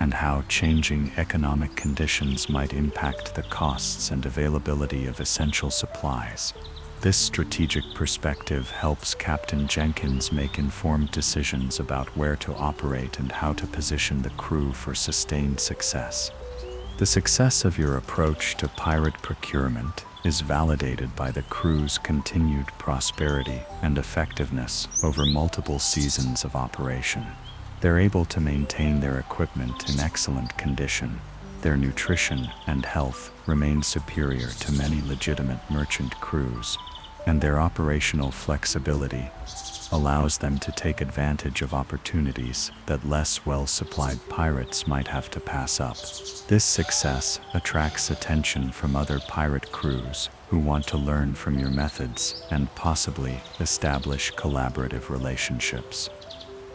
and how changing economic conditions might impact the costs and availability of essential supplies. This strategic perspective helps Captain Jenkins make informed decisions about where to operate and how to position the crew for sustained success. The success of your approach to pirate procurement is validated by the crew's continued prosperity and effectiveness over multiple seasons of operation. They're able to maintain their equipment in excellent condition. Their nutrition and health remain superior to many legitimate merchant crews, and their operational flexibility allows them to take advantage of opportunities that less well-supplied pirates might have to pass up. This success attracts attention from other pirate crews who want to learn from your methods and possibly establish collaborative relationships.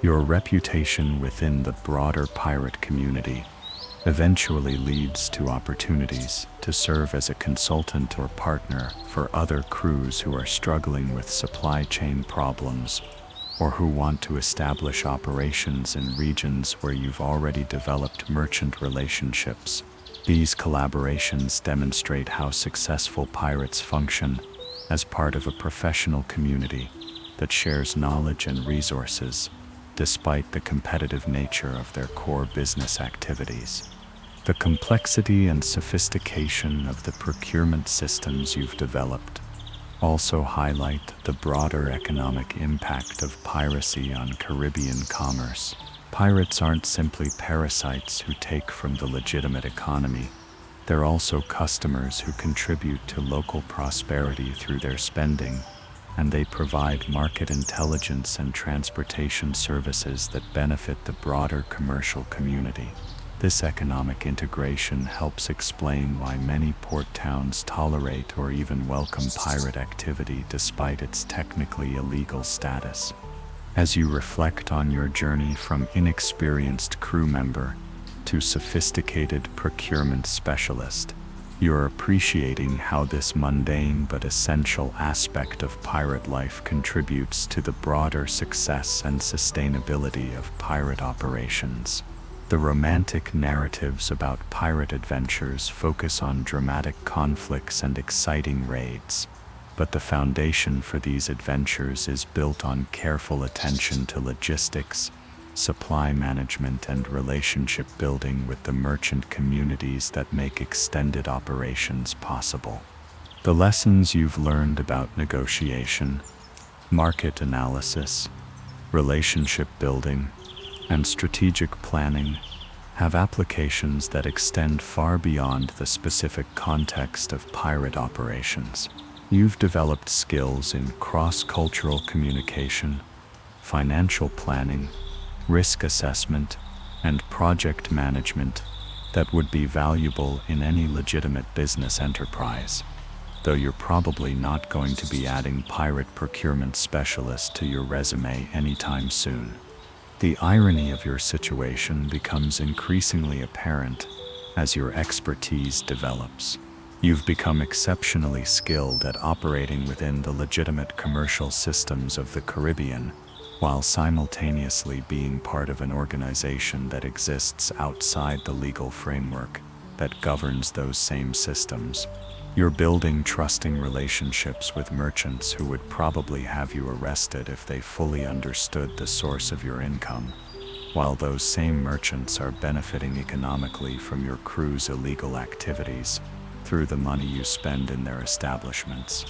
Your reputation within the broader pirate community eventually leads to opportunities to serve as a consultant or partner for other crews who are struggling with supply chain problems or who want to establish operations in regions where you've already developed merchant relationships. These collaborations demonstrate how successful pirates function as part of a professional community that shares knowledge and resources, despite the competitive nature of their core business activities. The complexity and sophistication of the procurement systems you've developed also highlight the broader economic impact of piracy on Caribbean commerce. Pirates aren't simply parasites who take from the legitimate economy. They're also customers who contribute to local prosperity through their spending, and they provide market intelligence and transportation services that benefit the broader commercial community. This economic integration helps explain why many port towns tolerate or even welcome pirate activity despite its technically illegal status. As you reflect on your journey from inexperienced crew member to sophisticated procurement specialist, you're appreciating how this mundane but essential aspect of pirate life contributes to the broader success and sustainability of pirate operations. The romantic narratives about pirate adventures focus on dramatic conflicts and exciting raids, but the foundation for these adventures is built on careful attention to logistics, supply management, and relationship building with the merchant communities that make extended operations possible. The lessons you've learned about negotiation, market analysis, relationship building, and strategic planning have applications that extend far beyond the specific context of pirate operations. You've developed skills in cross-cultural communication, financial planning, risk assessment, and project management that would be valuable in any legitimate business enterprise, though you're probably not going to be adding pirate procurement specialist to your resume anytime soon. The irony of your situation becomes increasingly apparent as your expertise develops. You've become exceptionally skilled at operating within the legitimate commercial systems of the Caribbean, while simultaneously being part of an organization that exists outside the legal framework that governs those same systems. You're building trusting relationships with merchants who would probably have you arrested if they fully understood the source of your income, while those same merchants are benefiting economically from your crew's illegal activities through the money you spend in their establishments.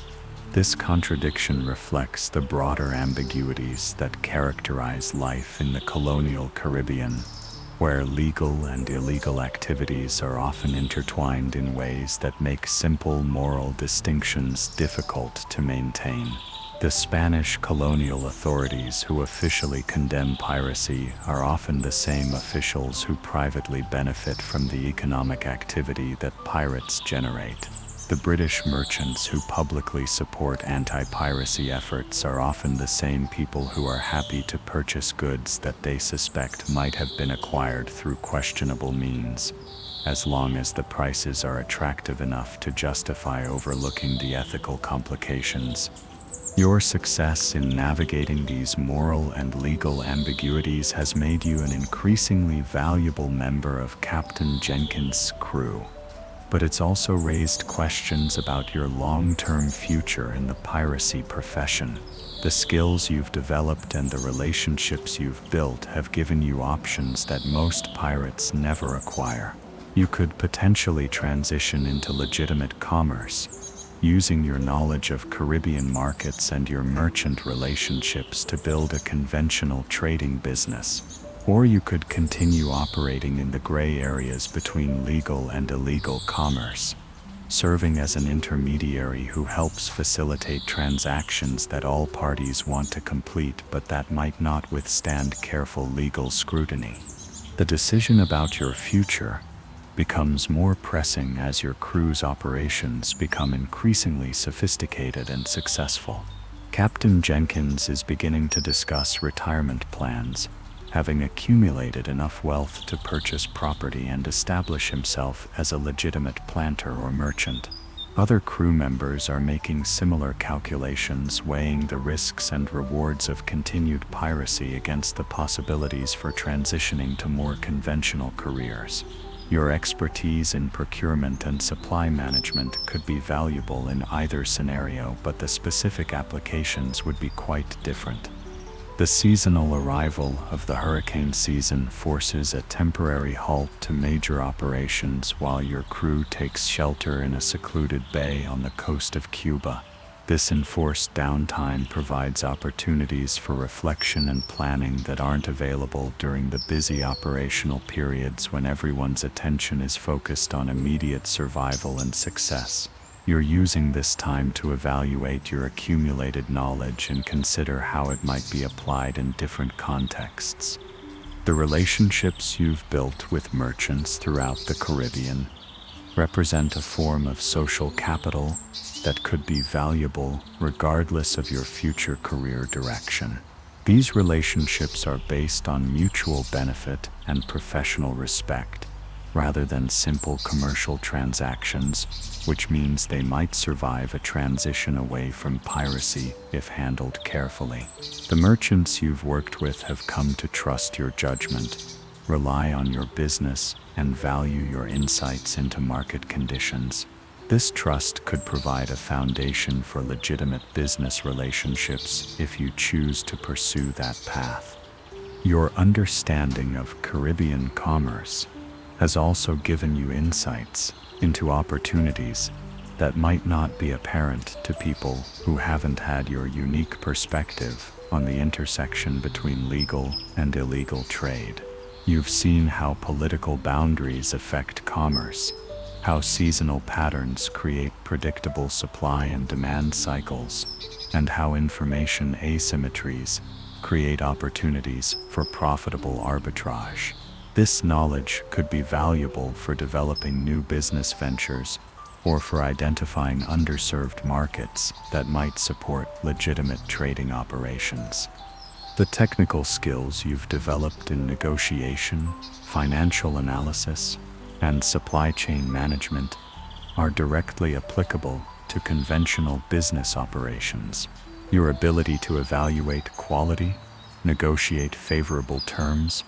This contradiction reflects the broader ambiguities that characterize life in the colonial Caribbean, where legal and illegal activities are often intertwined in ways that make simple moral distinctions difficult to maintain. The Spanish colonial authorities who officially condemn piracy are often the same officials who privately benefit from the economic activity that pirates generate. The British merchants who publicly support anti-piracy efforts are often the same people who are happy to purchase goods that they suspect might have been acquired through questionable means, as long as the prices are attractive enough to justify overlooking the ethical complications. Your success in navigating these moral and legal ambiguities has made you an increasingly valuable member of Captain Jenkins' crew. But it's also raised questions about your long-term future in the piracy profession. The skills you've developed and the relationships you've built have given you options that most pirates never acquire. You could potentially transition into legitimate commerce, using your knowledge of Caribbean markets and your merchant relationships to build a conventional trading business. Or you could continue operating in the gray areas between legal and illegal commerce, serving as an intermediary who helps facilitate transactions that all parties want to complete but that might not withstand careful legal scrutiny. The decision about your future becomes more pressing as your crew's operations become increasingly sophisticated and successful. Captain Jenkins is beginning to discuss retirement plans, having accumulated enough wealth to purchase property and establish himself as a legitimate planter or merchant. Other crew members are making similar calculations, weighing the risks and rewards of continued piracy against the possibilities for transitioning to more conventional careers. Your expertise in procurement and supply management could be valuable in either scenario, but the specific applications would be quite different. The seasonal arrival of the hurricane season forces a temporary halt to major operations while your crew takes shelter in a secluded bay on the coast of Cuba. This enforced downtime provides opportunities for reflection and planning that aren't available during the busy operational periods when everyone's attention is focused on immediate survival and success. You're using this time to evaluate your accumulated knowledge and consider how it might be applied in different contexts. The relationships you've built with merchants throughout the Caribbean represent a form of social capital that could be valuable regardless of your future career direction. These relationships are based on mutual benefit and professional respect, rather than simple commercial transactions, which means they might survive a transition away from piracy if handled carefully. The merchants you've worked with have come to trust your judgment, rely on your business, and value your insights into market conditions. This trust could provide a foundation for legitimate business relationships if you choose to pursue that path. Your understanding of Caribbean commerce has also given you insights into opportunities that might not be apparent to people who haven't had your unique perspective on the intersection between legal and illegal trade. You've seen how political boundaries affect commerce, how seasonal patterns create predictable supply and demand cycles, and how information asymmetries create opportunities for profitable arbitrage. This knowledge could be valuable for developing new business ventures or for identifying underserved markets that might support legitimate trading operations. The technical skills you've developed in negotiation, financial analysis, and supply chain management are directly applicable to conventional business operations. Your ability to evaluate quality, negotiate favorable terms,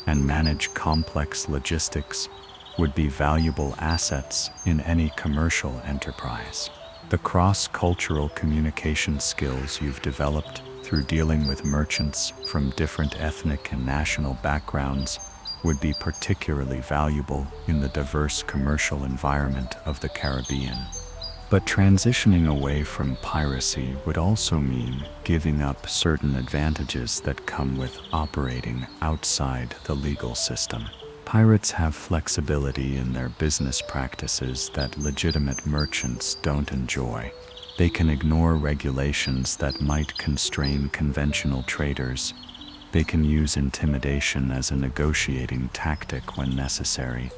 and manage complex logistics would be valuable assets in any commercial enterprise. The cross-cultural communication skills you've developed through dealing with merchants from different ethnic and national backgrounds would be particularly valuable in the diverse commercial environment of the Caribbean. But transitioning away from piracy would also mean giving up certain advantages that come with operating outside the legal system. Pirates have flexibility in their business practices that legitimate merchants don't enjoy. They can ignore regulations that might constrain conventional traders. They can use intimidation as a negotiating tactic when necessary,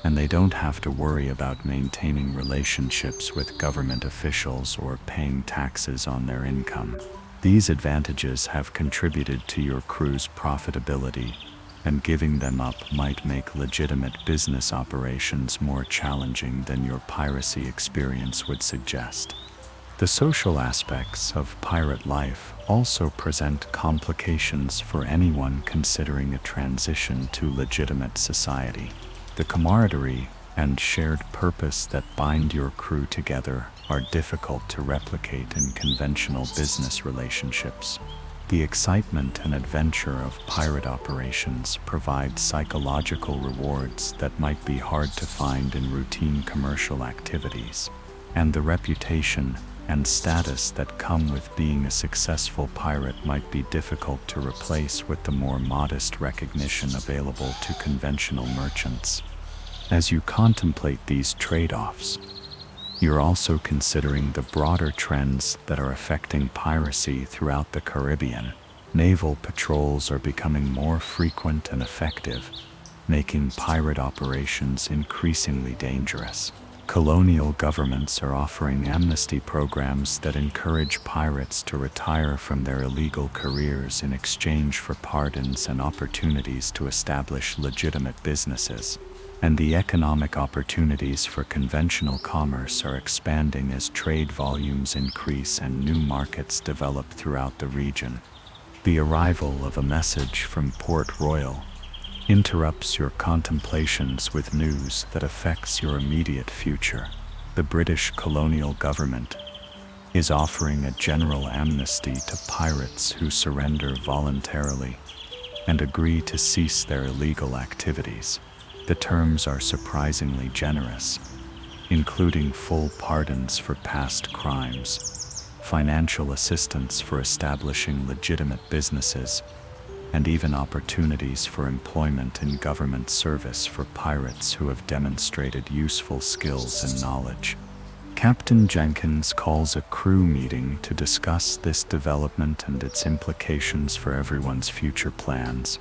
and they don't have to worry about maintaining relationships with government officials or paying taxes on their income. These advantages have contributed to your crew's profitability, and giving them up might make legitimate business operations more challenging than your piracy experience would suggest. The social aspects of pirate life also present complications for anyone considering a transition to legitimate society. The camaraderie and shared purpose that bind your crew together are difficult to replicate in conventional business relationships. The excitement and adventure of pirate operations provide psychological rewards that might be hard to find in routine commercial activities, and the reputation and status that come with being a successful pirate might be difficult to replace with the more modest recognition available to conventional merchants. As you contemplate these trade-offs, you're also considering the broader trends that are affecting piracy throughout the Caribbean. Naval patrols are becoming more frequent and effective, making pirate operations increasingly dangerous. Colonial governments are offering amnesty programs that encourage pirates to retire from their illegal careers in exchange for pardons and opportunities to establish legitimate businesses. and the economic opportunities for conventional commerce are expanding as trade volumes increase and new markets develop throughout the region. The arrival of a message from Port Royal interrupts your contemplations with news that affects your immediate future. The British colonial government is offering a general amnesty to pirates who surrender voluntarily and agree to cease their illegal activities. The terms are surprisingly generous, including full pardons for past crimes, financial assistance for establishing legitimate businesses, and even opportunities for employment in government service for pirates who have demonstrated useful skills and knowledge. Captain Jenkins calls a crew meeting to discuss this development and its implications for everyone's future plans.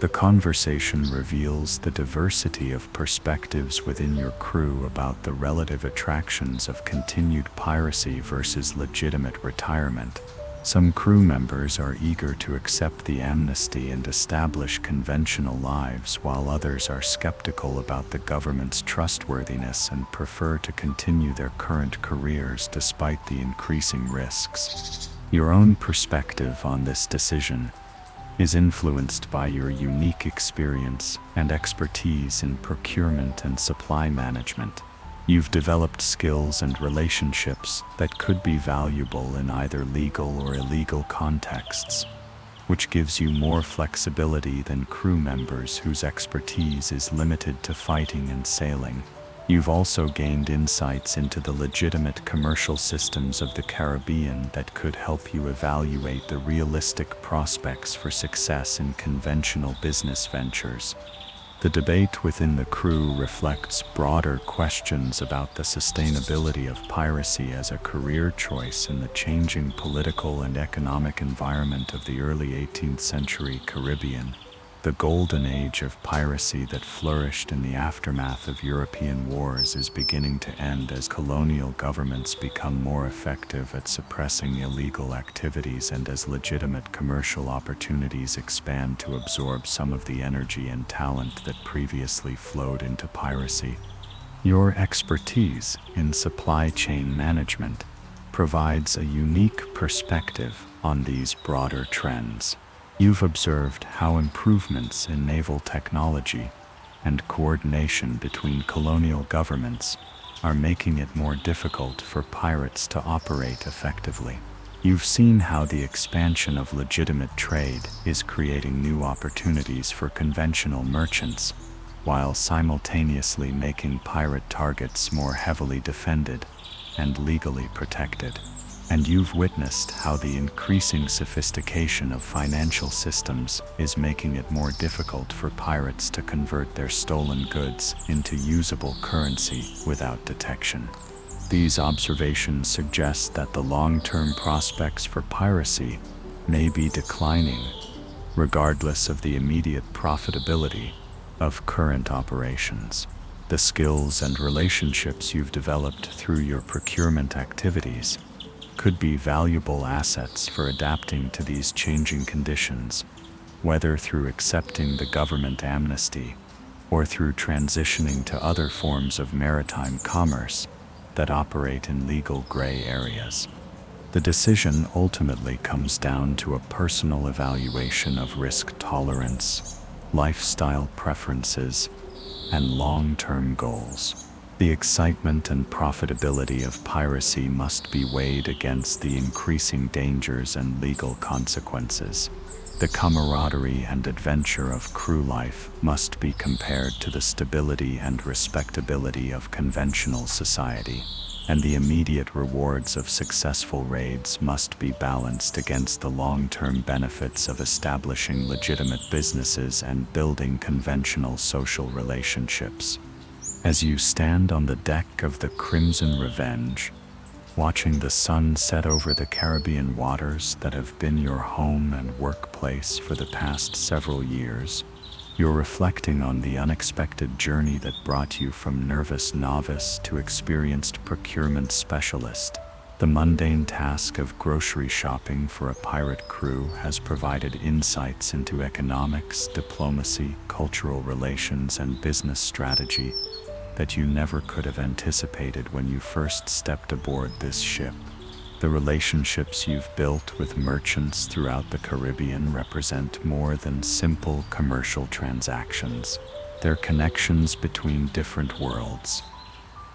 The conversation reveals the diversity of perspectives within your crew about the relative attractions of continued piracy versus legitimate retirement. Some crew members are eager to accept the amnesty and establish conventional lives, while others are skeptical about the government's trustworthiness and prefer to continue their current careers despite the increasing risks. Your own perspective on this decision is influenced by your unique experience and expertise in procurement and supply management. You've developed skills and relationships that could be valuable in either legal or illegal contexts, which gives you more flexibility than crew members whose expertise is limited to fighting and sailing. You've also gained insights into the legitimate commercial systems of the Caribbean that could help you evaluate the realistic prospects for success in conventional business ventures. The debate within the crew reflects broader questions about the sustainability of piracy as a career choice in the changing political and economic environment of the early 18th century Caribbean. The golden age of piracy that flourished in the aftermath of European wars is beginning to end as colonial governments become more effective at suppressing illegal activities and as legitimate commercial opportunities expand to absorb some of the energy and talent that previously flowed into piracy. Your expertise in supply chain management provides a unique perspective on these broader trends. You've observed how improvements in naval technology and coordination between colonial governments are making it more difficult for pirates to operate effectively. You've seen how the expansion of legitimate trade is creating new opportunities for conventional merchants, while simultaneously making pirate targets more heavily defended and legally protected. And you've witnessed how the increasing sophistication of financial systems is making it more difficult for pirates to convert their stolen goods into usable currency without detection. These observations suggest that the long-term prospects for piracy may be declining, regardless of the immediate profitability of current operations. The skills and relationships you've developed through your procurement activities could be valuable assets for adapting to these changing conditions, whether through accepting the government amnesty or through transitioning to other forms of maritime commerce that operate in legal gray areas. The decision ultimately comes down to a personal evaluation of risk tolerance, lifestyle preferences, and long-term goals. The excitement and profitability of piracy must be weighed against the increasing dangers and legal consequences. The camaraderie and adventure of crew life must be compared to the stability and respectability of conventional society, and the immediate rewards of successful raids must be balanced against the long-term benefits of establishing legitimate businesses and building conventional social relationships. As you stand on the deck of the Crimson Revenge, watching the sun set over the Caribbean waters that have been your home and workplace for the past several years, you're reflecting on the unexpected journey that brought you from nervous novice to experienced procurement specialist. The mundane task of grocery shopping for a pirate crew has provided insights into economics, diplomacy, cultural relations, and business strategy that you never could have anticipated when you first stepped aboard this ship. The relationships you've built with merchants throughout the Caribbean represent more than simple commercial transactions. They're connections between different worlds.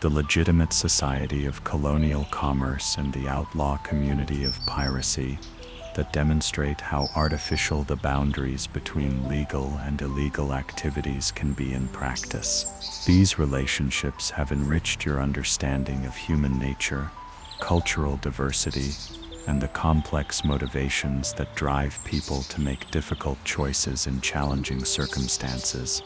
The legitimate society of colonial commerce and the outlaw community of piracy that demonstrate how artificial the boundaries between legal and illegal activities can be in practice. These relationships have enriched your understanding of human nature, cultural diversity, and the complex motivations that drive people to make difficult choices in challenging circumstances.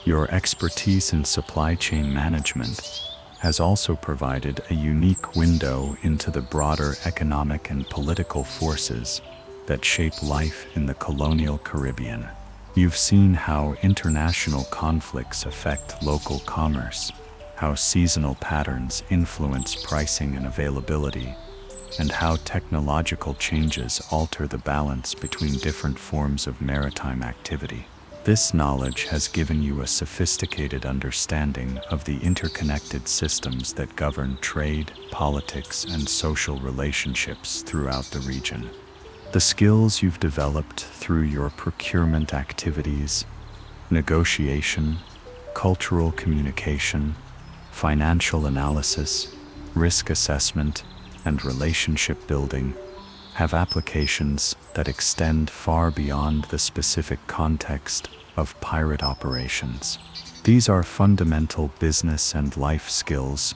Your expertise in supply chain management has also provided a unique window into the broader economic and political forces that shape life in the colonial Caribbean. You've seen how international conflicts affect local commerce, how seasonal patterns influence pricing and availability, and how technological changes alter the balance between different forms of maritime activity. This knowledge has given you a sophisticated understanding of the interconnected systems that govern trade, politics, and social relationships throughout the region. The skills you've developed through your procurement activities, negotiation, cultural communication, financial analysis, risk assessment, and relationship building have applications that extend far beyond the specific context of pirate operations. These are fundamental business and life skills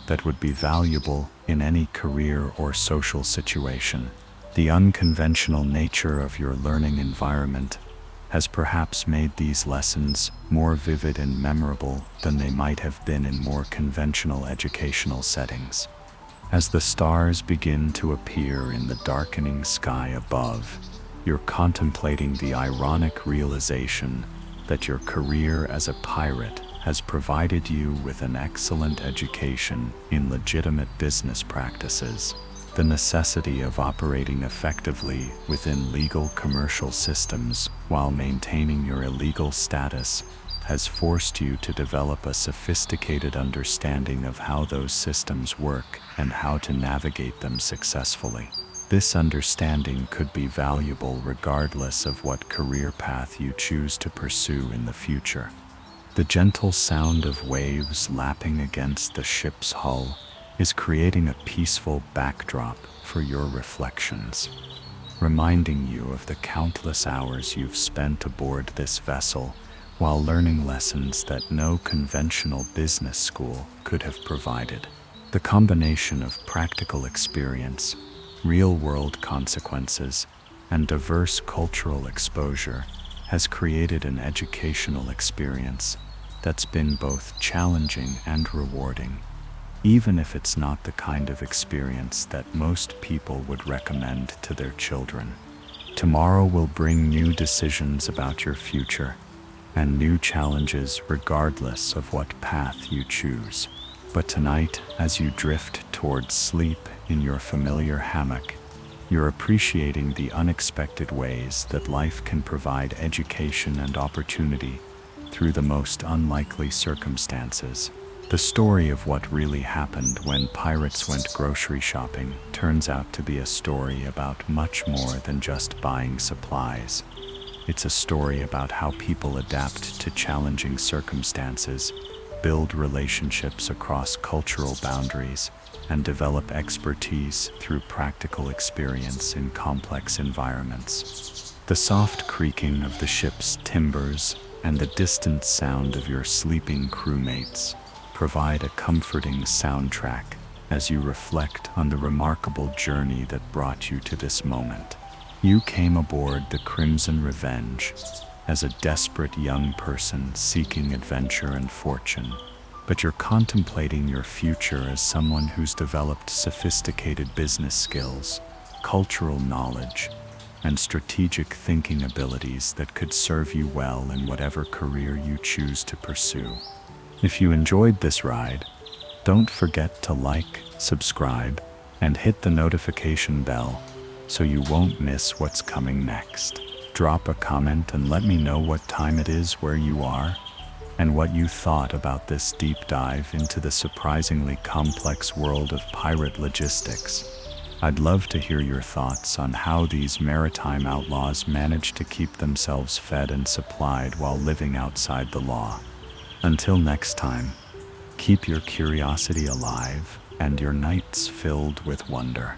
that would be valuable in any career or social situation. The unconventional nature of your learning environment has perhaps made these lessons more vivid and memorable than they might have been in more conventional educational settings. As the stars begin to appear in the darkening sky above, you're contemplating the ironic realization that your career as a pirate has provided you with an excellent education in legitimate business practices. The necessity of operating effectively within legal commercial systems while maintaining your illegal status has forced you to develop a sophisticated understanding of how those systems work and how to navigate them successfully. This understanding could be valuable regardless of what career path you choose to pursue in the future. The gentle sound of waves lapping against the ship's hull is creating a peaceful backdrop for your reflections, reminding you of the countless hours you've spent aboard this vessel while learning lessons that no conventional business school could have provided. The combination of practical experience, real-world consequences, and diverse cultural exposure has created an educational experience that's been both challenging and rewarding, even if it's not the kind of experience that most people would recommend to their children. Tomorrow will bring new decisions about your future and new challenges regardless of what path you choose. But tonight, as you drift towards sleep in your familiar hammock, you're appreciating the unexpected ways that life can provide education and opportunity through the most unlikely circumstances. The story of what really happened when pirates went grocery shopping turns out to be a story about much more than just buying supplies. It's a story about how people adapt to challenging circumstances, build relationships across cultural boundaries, and develop expertise through practical experience in complex environments. The soft creaking of the ship's timbers and the distant sound of your sleeping crewmates provide a comforting soundtrack as you reflect on the remarkable journey that brought you to this moment. You came aboard the Crimson Revenge as a desperate young person seeking adventure and fortune, but you're contemplating your future as someone who's developed sophisticated business skills, cultural knowledge, and strategic thinking abilities that could serve you well in whatever career you choose to pursue. If you enjoyed this ride, don't forget to like, subscribe, And hit the notification bell so you won't miss what's coming next. Drop a comment and let me know what time it is where you are and what you thought about this deep dive into the surprisingly complex world of pirate logistics. I'd love to hear your thoughts on how these maritime outlaws manage to keep themselves fed and supplied while living outside the law. Until next time, keep your curiosity alive and your nights filled with wonder.